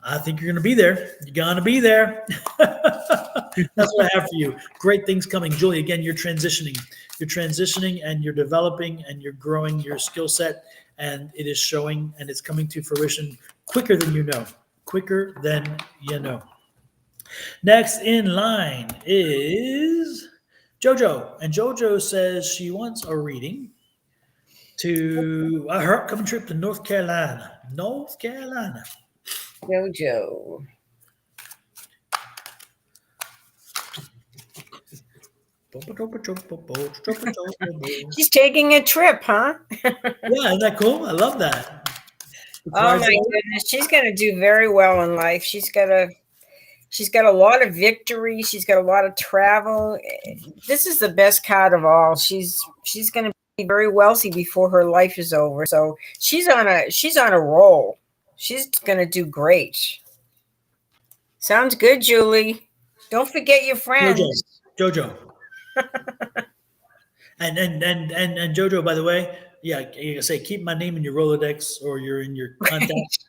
I think you're going to be there. You're going to be there. That's what I have for you. Great things coming. Julie, again, you're transitioning. And you're developing and you're growing your skill set, and it is showing and it's coming to fruition quicker than you know. Next in line is JoJo. And JoJo says she wants a reading to her upcoming trip to North Carolina. JoJo. She's taking a trip, huh? Yeah, isn't that cool? I love that. Oh my goodness, she's going to do very well in life. She's got a lot of victory. She's got a lot of travel. This is the best card of all. She's going to be very wealthy before her life is over. So she's on a roll. She's going to do great. Sounds good, Julie. Don't forget your friends. JoJo. and JoJo, by the way, yeah, you say keep my name in your Rolodex or you're in your contacts.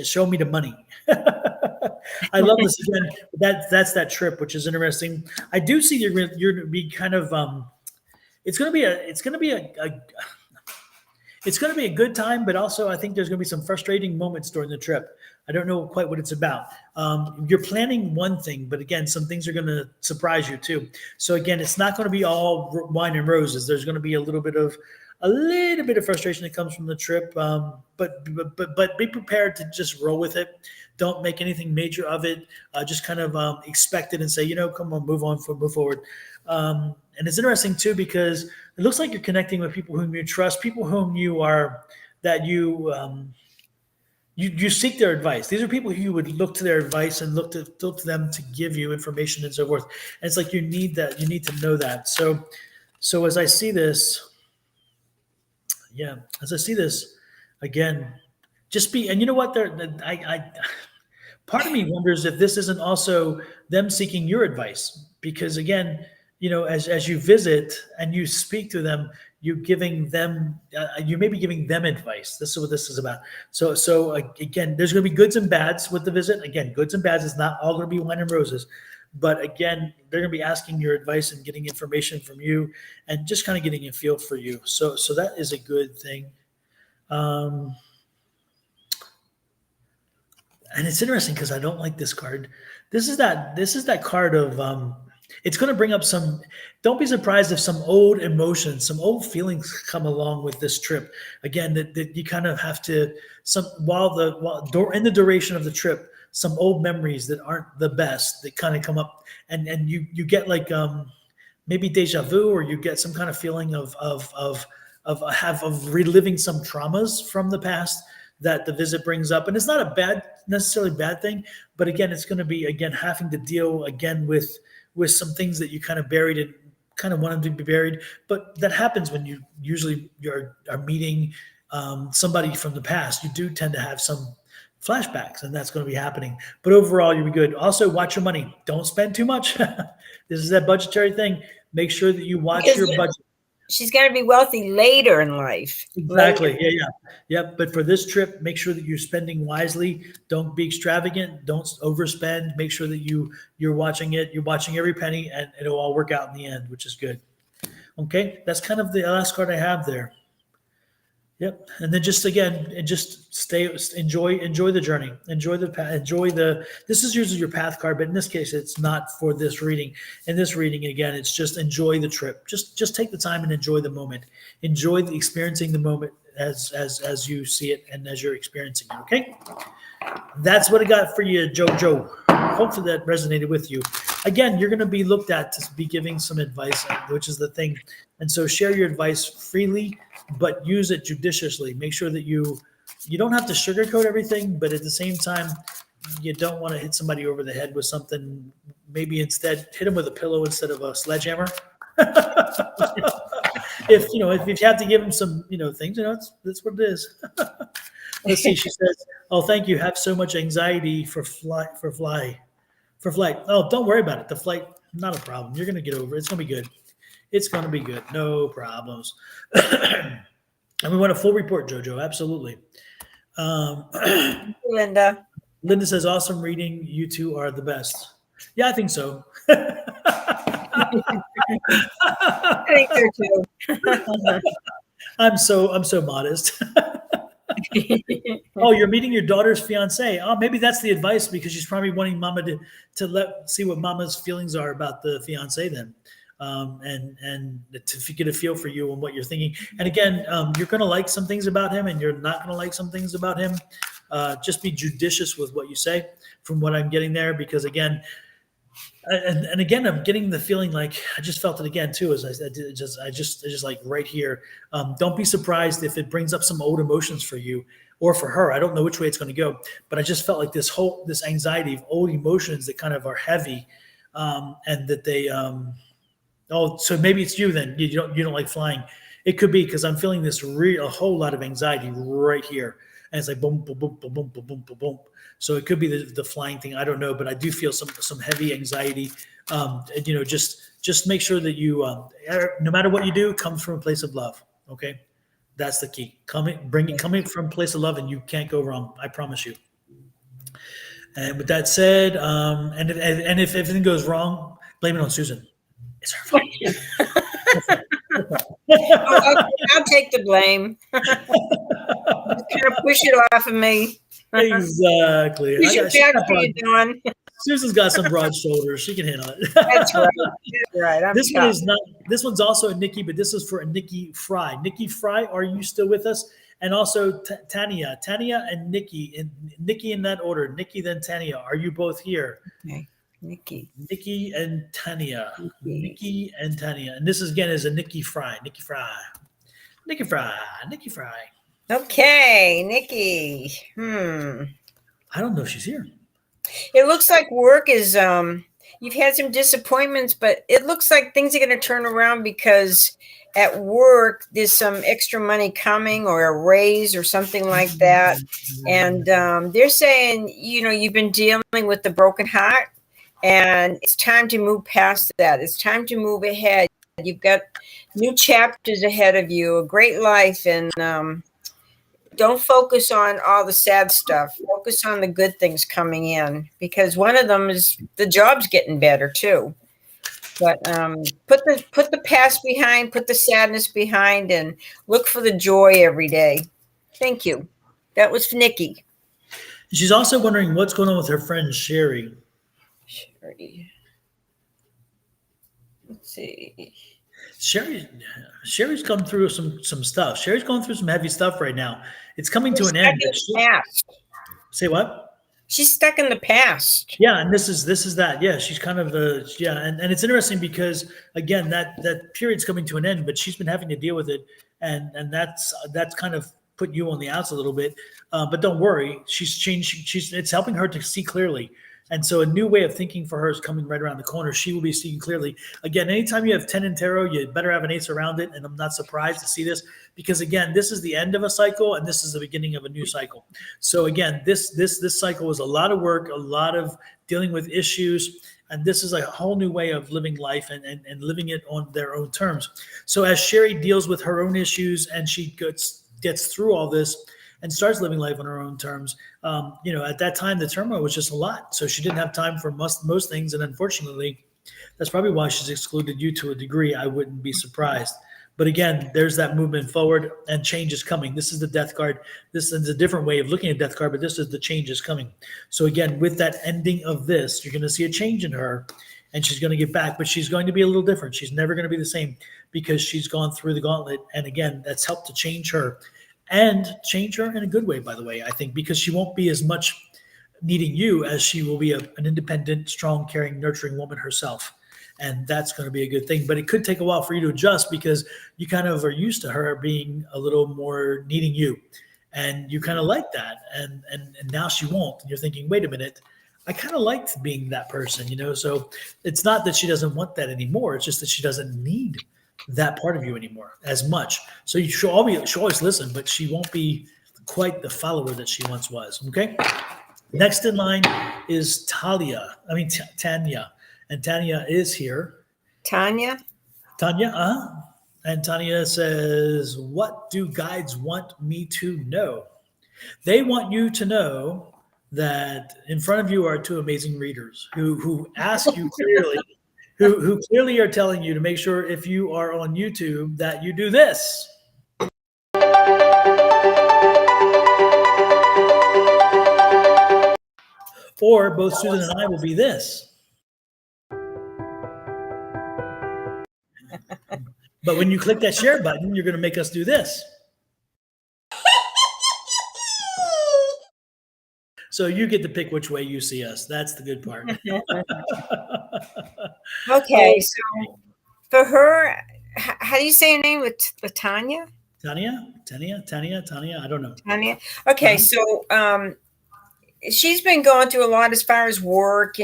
Show me the money. I love this again. That's that trip, which is interesting. I do see you're going to be kind of. It's going to be it's going to be a good time, but also I think there's going to be some frustrating moments during the trip. I don't know quite what it's about. You're planning one thing, but again, some things are going to surprise you too. So again, it's not going to be all wine and roses. There's going to be a little bit of frustration that comes from the trip, but be prepared to just roll with it. Don't make anything major of it. Just kind of expect it and say, come on, move forward. And it's interesting too because it looks like you're connecting with people whom you trust, people whom you seek their advice. These are people who you would look to their advice and look to them to give you information and so forth. And it's like you need that. You need to know that. So as I see this. Yeah, as I see this, again, just be, and you know what? Part of me wonders if this isn't also them seeking your advice, because again, as you visit and you speak to them, you may be giving them advice. This is what this is about. So again, there's going to be goods and bads with the visit. Again, goods and bads is not all going to be wine and roses. But again, they're going to be asking your advice and getting information from you and just kind of getting a feel for you. So that is a good thing. And it's interesting because I don't like this card. This is that card of it's going to bring up don't be surprised if some old emotions, some old feelings come along with this trip. Again, that you kind of have to, in the duration of the trip, some old memories that aren't the best that kind of come up, and you get like maybe deja vu, or you get some kind of feeling of reliving some traumas from the past that the visit brings up. And it's not necessarily bad thing, but again, it's going to be having to deal again with some things that you kind of buried and kind of wanted to be buried. But that happens when you are meeting somebody from the past. You do tend to have some flashbacks, and that's going to be happening. But overall, you'll be good. Also, watch your money. Don't spend too much. This is that budgetary thing. Make sure that you watch your budget. She's going to be wealthy later in life. Exactly. Yeah. But for this trip, make sure that you're spending wisely. Don't be extravagant. Don't overspend. Make sure that you're watching it. You're watching every penny, and it'll all work out in the end, which is good. Okay, that's kind of the last card I have there. Yep. And then just enjoy the journey, this is usually your path card, but in this case, it's not for this reading. In this reading, again, it's just enjoy the trip. Just take the time and enjoy the moment. Enjoy experiencing the moment as you see it and as you're experiencing it. Okay. That's what I got for you, Jojo. Hopefully that resonated with you. Again, you're going to be looked at to be giving some advice, which is the thing. And so share your advice freely, but use it judiciously. Make sure that you don't have to sugarcoat everything, but at the same time, you don't want to hit somebody over the head with something. Maybe instead hit them with a pillow instead of a sledgehammer. If you have to give them some, things, that's what it is. Let's see. She says, "Oh, thank you. Have so much anxiety for flight. Oh, don't worry about it. The flight, not a problem. You're going to get over it. It's going to be good. It's going to be good. No problems." And we want a full report, Jojo. Absolutely. Linda. Linda says, "Awesome reading. You two are the best." Yeah, I think so. I think so too. I'm so modest. Oh, you're meeting your daughter's fiance. Oh, maybe that's the advice, because she's probably wanting Mama to see what Mama's feelings are about the fiance then. And to get a feel for you and what you're thinking. And again, you're going to like some things about him, and you're not going to like some things about him. Just be judicious with what you say, from what I'm getting there, because again, and again, I'm getting the feeling like I just felt it again too. As I just like right here. Don't be surprised if it brings up some old emotions for you or for her. I don't know which way it's going to go, but I just felt like this anxiety of old emotions that kind of are heavy, and that they. Oh, so maybe it's you then. You don't like flying. It could be because I'm feeling a whole lot of anxiety right here, and it's like boom, boom, boom, boom, boom, boom, boom, boom, boom. So it could be the flying thing. I don't know, but I do feel some heavy anxiety. Just make sure that you, no matter what you do, comes from a place of love. Okay, that's the key. Coming from a place of love, and you can't go wrong. I promise you. And with that said, and if everything goes wrong, blame it on Susan. It's her fault. I'll take the blame. Just kind of push it off of me. Exactly. Who's your back for you, Don? Susan's got some broad shoulders. She can handle it. That's right. That's right. I'm This one tough. is not. This one's also a Nikki, but this is for a Nikki Fry. Nikki Fry, are you still with us? And also Tanya, and Nikki in that order. Nikki, then Tanya. Are you both here? Okay. Nikki. Nikki and Tanya. Nikki. Nikki and Tanya. And this is, again, is a Nikki Fry. Nikki Fry. Nikki Fry. Nikki Fry. Okay, Nikki. I don't know if she's here. It looks like work is you've had some disappointments, but it looks like things are going to turn around because at work there's some extra money coming or a raise or something like that. And they're saying, you've been dealing with the broken heart and it's time to move past that. It's time to move ahead. You've got new chapters ahead of you, a great life, and don't focus on all the sad stuff. Focus on the good things coming in, because one of them is the job's getting better too. But put the past behind, put the sadness behind, and look for the joy every day. Thank you. That was Nikki. She's also wondering what's going on with her friend Sherry. Let's see. Sherry's come through some stuff. Sherry's going through some heavy stuff right now. It's coming to an end. Say what? She's stuck in the past. Yeah, and this is that. Yeah, she's kind of and it's interesting because again that period's coming to an end, but she's been having to deal with it, and that's kind of put you on the outs a little bit. But don't worry, she's changed. It's helping her to see clearly. And so a new way of thinking for her is coming right around the corner. She will be seeing clearly. Again, anytime you have 10 in tarot, you better have an ace around it. And I'm not surprised to see this because, again, this is the end of a cycle and this is the beginning of a new cycle. So, again, this cycle was a lot of work, a lot of dealing with issues. And this is a whole new way of living life and living it on their own terms. So as Sherry deals with her own issues and she gets through all this, and starts living life on her own terms. At that time, the turmoil was just a lot. So she didn't have time for most things. And unfortunately, that's probably why she's excluded you to a degree. I wouldn't be surprised. But again, there's that movement forward and change is coming. This is the death card. This is a different way of looking at death card, but this is the change is coming. So again, with that ending of this, you're going to see a change in her and she's going to get back, but she's going to be a little different. She's never going to be the same because she's gone through the gauntlet. And again, that's helped to change her. And change her in a good way, by the way, I think, because she won't be as much needing you as she will be an independent, strong, caring, nurturing woman herself. And that's going to be a good thing. But it could take a while for you to adjust because you kind of are used to her being a little more needing you. And you kind of like that. And now she won't. And you're thinking, wait a minute, I kind of liked being that person, So it's not that she doesn't want that anymore. It's just that she doesn't need that part of you anymore as much. So she'll always listen, but she won't be quite the follower that she once was. Okay. Next in line is Tanya. And Tanya is here. Tanya. And Tanya says, what do guides want me to know? They want you to know that in front of you are two amazing readers who ask you clearly who clearly are telling you to make sure if you are on YouTube that you do this. Or both Susan and I will be this. But when you click that share button, you're going to make us do this. So you get to pick which way you see us. That's the good part. Okay, so for her, how do you say her name? With Tanya? Tanya? I don't know. Tanya. Okay, so she's been going through a lot as far as work,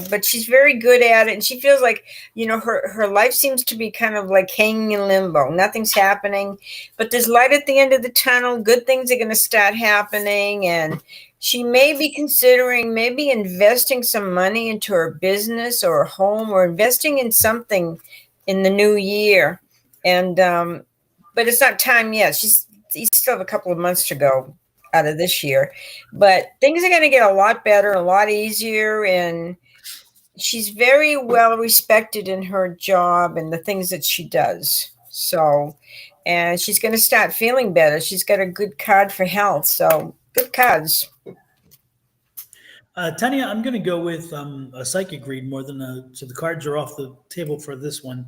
but she's very good at it. And she feels like, her life seems to be kind of like hanging in limbo. Nothing's happening, but there's light at the end of the tunnel. Good things are going to start happening. And she may be considering maybe investing some money into her business or a home or investing in something in the new year. And, but it's not time yet. You still have a couple of months to go out of this year, but things are going to get a lot better, a lot easier. And she's very well respected in her job and the things that she does. So, and she's going to start feeling better. She's got a good card for health. So, good cards. Tanya, I'm going to go with a psychic read more than so the cards are off the table for this one,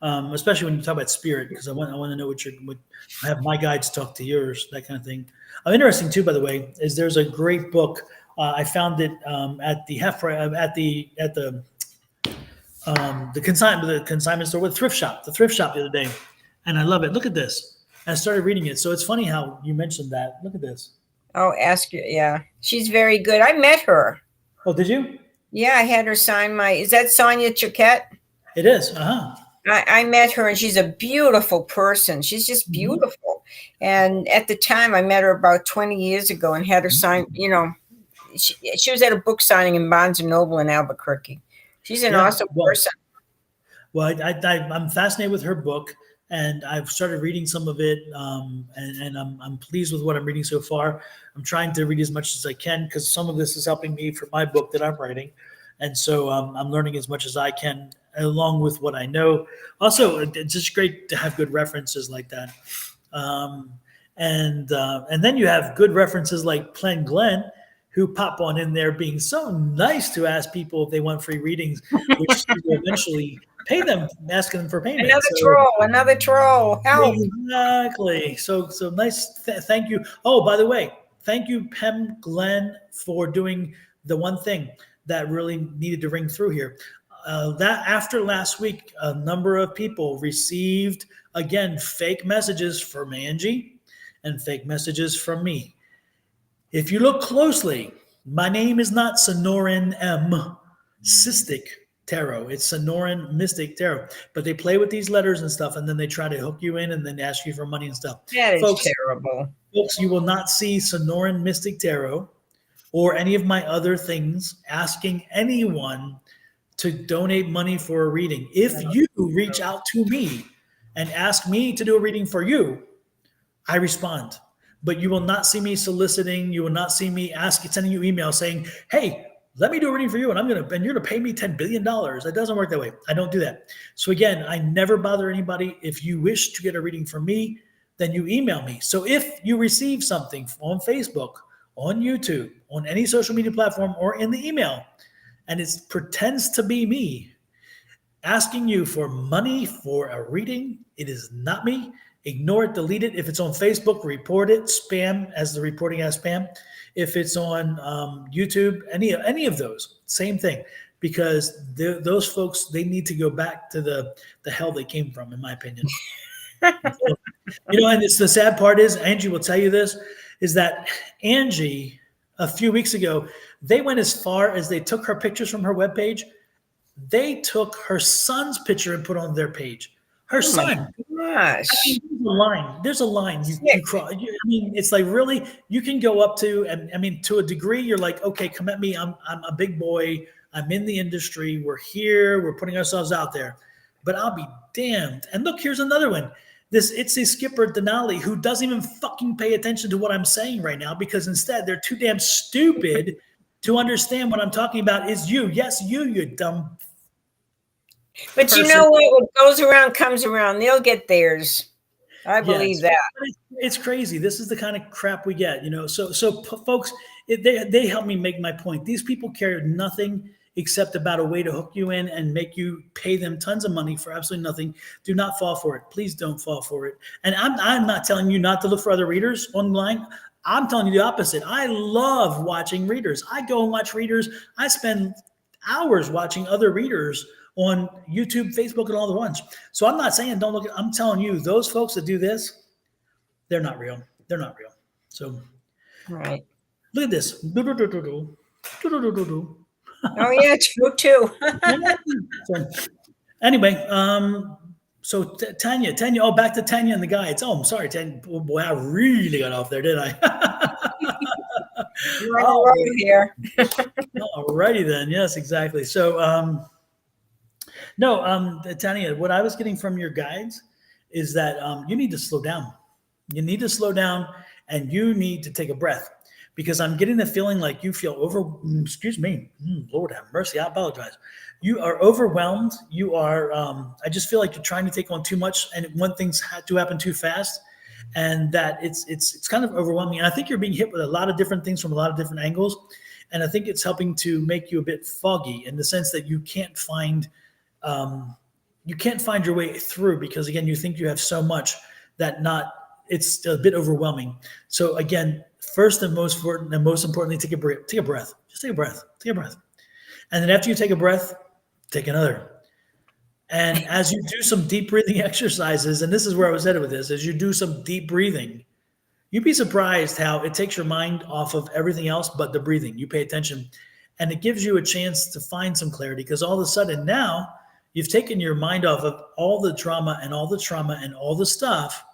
especially when you talk about spirit, because I want to know what I have my guides talk to yours, that kind of thing. Interesting too, by the way, is there's a great book. I found it at the consignment store with the thrift shop the other day, and I love it. Look at this. I started reading it, so it's funny how you mentioned that. Look at this. Oh, ask you. Yeah, she's very good. I met her. Oh, did you? Yeah, I had her sign my. Is that Sonia Chiquette? It is. Uh-huh. I met her, and she's a beautiful person. She's just beautiful. And at the time, I met her about 20 years ago and had her sign. You know, she was at a book signing in Barnes and Noble in Albuquerque. She's an awesome person. Well, I'm fascinated with her book, and I've started reading some of it, and I'm pleased with what I'm reading so far. I'm trying to read as much as I can because some of this is helping me for my book that I'm writing, and so I'm learning as much as I can along with what I know. Also, it's just great to have good references like that, and then you have good references like Glenn Glenn, who pop on in there being so nice to ask people if they want free readings, which will eventually pay them, asking them for payment. Another troll. Help. Exactly. So nice. Thank you. Oh, by the way, thank you, Pem Glenn, for doing the one thing that really needed to ring through here. That after last week, a number of people received, again, fake messages from Angie and fake messages from me. If you look closely, my name is not Sonoran M. Cystic Tarot. It's Sonoran Mystic Tarot. But they play with these letters and stuff, and then they try to hook you in and then ask you for money and stuff. That is terrible. Folks, you will not see Sonoran Mystic Tarot or any of my other things asking anyone to donate money for a reading. If you reach out to me and ask me to do a reading for you, I respond. But you will not see me soliciting. You will not see me sending you emails saying, "Hey, let me do a reading for you, and you're gonna pay me $10 billion." It doesn't work that way. I don't do that. So again, I never bother anybody. If you wish to get a reading from me, then you email me. So if you receive something on Facebook, on YouTube, on any social media platform, or in the email, and it pretends to be me asking you for money for a reading, it is not me. Ignore it, delete it. If it's on Facebook, report it, spam as the reporting as spam. If it's on YouTube, any of those, same thing, because those folks, they need to go back to the hell they came from, in my opinion. And it's the sad part is, Angie will tell you this, is that Angie, a few weeks ago, they went as far as they took her pictures from her webpage. They took her son's picture and put on their page. Her son. Gosh. There's a line. You cross. It's like, really, you can go up to, and to a degree, you're like, okay, come at me. I'm a big boy. I'm in the industry. We're here. We're putting ourselves out there. But I'll be damned. And look, here's another one. This Itzy Skipper Denali, who doesn't even fucking pay attention to what I'm saying right now, because instead they're too damn stupid to understand what I'm talking about is you. Yes, you dumb. But person. You know what goes around comes around. They'll get theirs. I believe that. It's crazy. This is the kind of crap we get, So folks, they help me make my point. These people care nothing except about a way to hook you in and make you pay them tons of money for absolutely nothing. Do not fall for it. Please don't fall for it. And I'm not telling you not to look for other readers online. I'm telling you the opposite. I love watching readers. I go and watch readers. I spend hours watching other readers on YouTube, Facebook, and all the ones. So I'm not saying don't look at, I'm telling you, those folks that do this, they're not real. They're not real. So right. Look at this. Oh yeah, true too. So, anyway, so Tanya, oh, back to Tanya and the guides. Oh, I'm sorry, Tanya. Oh, boy, I really got off there, didn't I? You're here. All righty then. Yes, exactly. So, Tanya, what I was getting from your guides is that you need to slow down. You need to slow down, and you need to take a breath, because I'm getting the feeling like you feel excuse me, Lord have mercy, I apologize. You are overwhelmed. You are, I just feel like you're trying to take on too much, and when things do happen too fast, and that it's kind of overwhelming. And I think you're being hit with a lot of different things from a lot of different angles. And I think it's helping to make you a bit foggy in the sense that you can't find your way through, because again, you think you have so much that it's a bit overwhelming. So again, first and most importantly, take a breath. Just take a breath. And then after you take a breath, take another. And as you do some deep breathing exercises, and this is where I was headed with this, as you do some deep breathing, you'd be surprised how it takes your mind off of everything else but the breathing. You pay attention, and it gives you a chance to find some clarity, because all of a sudden now you've taken your mind off of all the trauma and all the stuff,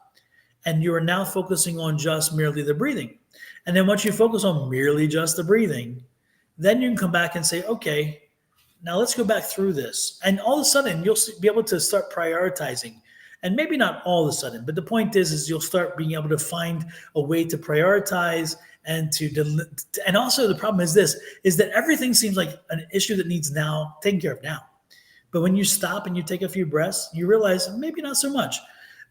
and you are now focusing on just merely the breathing. And then once you focus on merely just the breathing, then you can come back and say, okay, now let's go back through this. And all of a sudden you'll be able to start prioritizing. And maybe not all of a sudden, but the point is you'll start being able to find a way to prioritize and and also the problem is that everything seems like an issue that needs taken care of now. But when you stop and you take a few breaths, you realize maybe not so much.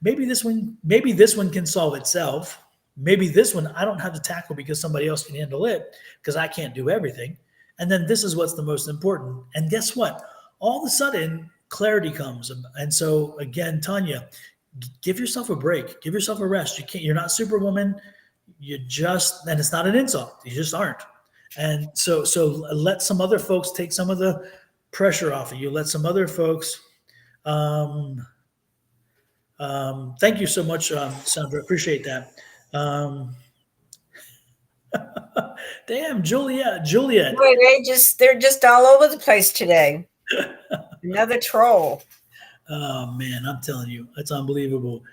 Maybe this one can solve itself. Maybe this one I don't have to tackle because somebody else can handle it, because I can't do everything. And then this is what's the most important. And guess what? All of a sudden, clarity comes. And so again, Tanya, give yourself a break, give yourself a rest. You're not Superwoman. And it's not an insult. You just aren't. And so let some other folks take some of the pressure off of you. Let some other folks, thank you so much, Sandra. Appreciate that. Damn, Juliet. Boy, they're just all over the place today. Another troll. Oh man, I'm telling you, it's unbelievable.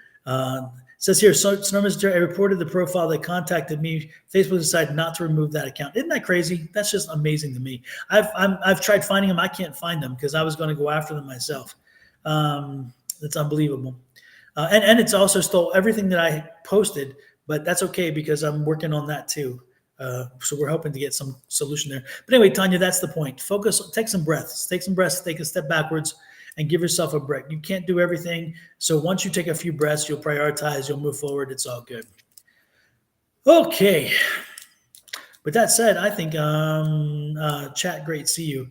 Says here, Sonoran, I reported the profile. They contacted me. Facebook decided not to remove that account. Isn't that crazy? That's just amazing to me. I've tried finding them. I can't find them because I was going to go after them myself. That's unbelievable. And it's also stole everything that I posted, but that's okay because I'm working on that too. So we're hoping to get some solution there. But anyway, Tanya, that's the point. Focus, take some breaths, take a step backwards and give yourself a break. You can't do everything. So once you take a few breaths, you'll prioritize, you'll move forward. It's all good. Okay. With that said, I think chat, great. See you.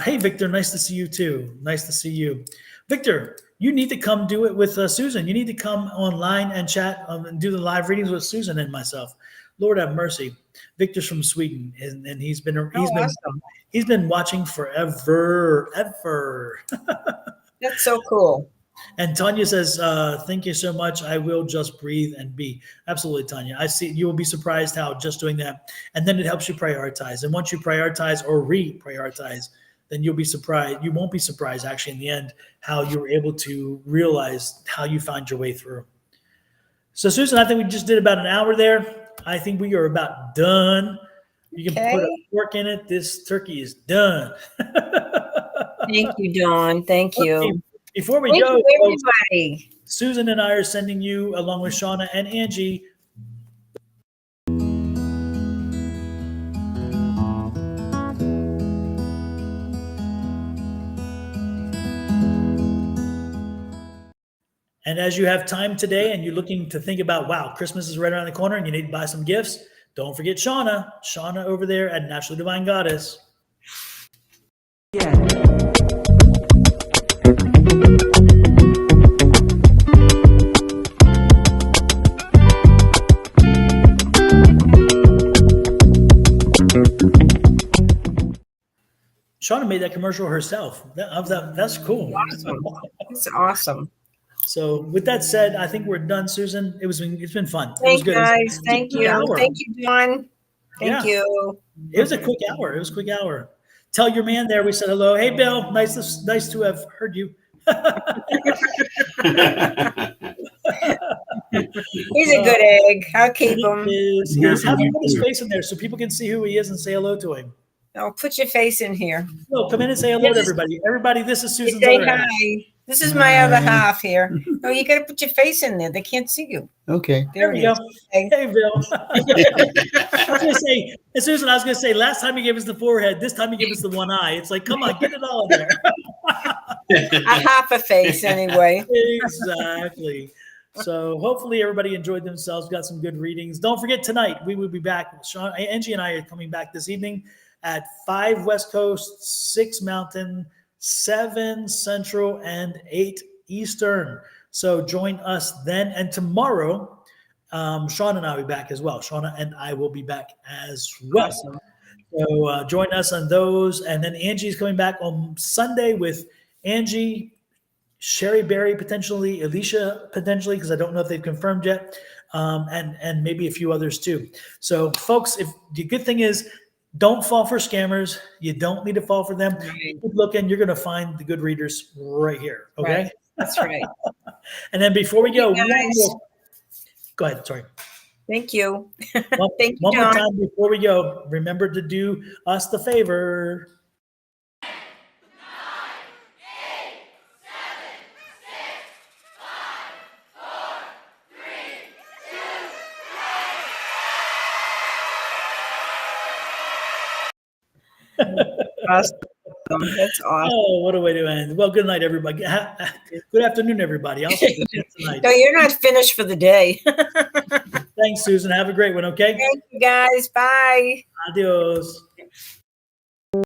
Hey, Victor, nice to see you too. Nice to see you. Victor, you need to come do it with Susan. You need to come online and chat and do the live readings with Susan and myself. Lord have mercy. Victor's from Sweden, and he's been watching forever. That's so cool. And Tanya says, thank you so much. I will just breathe and be. Absolutely, Tanya. I see. You will be surprised how just doing that, and then it helps you prioritize. And once you prioritize or reprioritize, then you'll be surprised. You won't be surprised, actually, in the end, how you were able to realize how you found your way through. So, Susan, I think we just did about an hour there. I think we are about done. You can put a fork in it. This turkey is done. Thank you, Dawn. Thank you. Okay. Before we go, everybody. Susan and I are sending you, along with Shawna and Angie, and as you have time today and you're looking to think about, wow, Christmas is right around the corner and you need to buy some gifts, don't forget Shawna over there at Naturally Divine Goddess. Yeah. Shawna made that commercial herself. That's cool. Awesome. It's awesome. So with that said, I think we're done, Susan. It's been fun. Thank you, guys. Thank you. Thank you, Dawn. Thank you. It was a quick hour. Tell your man there we said hello. Hey, Bill. Nice to have heard you. He's a good egg. I'll keep him. He is. Have him put his face in there so people can see who he is and say hello to him. Oh, put your face in here. No, come in and say hello to everybody. Everybody, this is Susan's say other hi. half. This is my other half here. Oh, you got to put your face in there. They can't see you. Okay. There we go. Okay. Hey, Bill. I was gonna say, Susan, I was gonna say, last time you gave us the forehead, this time you give us the one eye. It's like, come on, get it all in there. A half a face, anyway. Exactly. So hopefully everybody enjoyed themselves, got some good readings. Don't forget tonight, we will be back. Angie and I are coming back this evening at 5 West Coast, 6 Mountain, 7 Central, and 8 Eastern. So join us then. And tomorrow, Shawna and I will be back as well. Shawna and I will be back as well. Awesome. So join us on those. And then Angie's coming back on Sunday with Angie, Sherry Berry potentially, Alicia potentially, because I don't know if they've confirmed yet, and maybe a few others too. So folks, if the good thing is, don't fall for scammers. You don't need to fall for them. Right. Keep looking. You're going to find the good readers right here. Okay. Right. That's right. And then before we go, guys. Go ahead. Sorry. Thank you. One, Thank you, one more John. time before we go. Remember to do us the favor. Awesome. That's awesome. Oh, what a way to end. Well, good night, everybody. Good afternoon, everybody. I'll see you tonight. No, you're not finished for the day. Thanks, Susan. Have a great one, okay? Thank you, guys. Bye. Adios.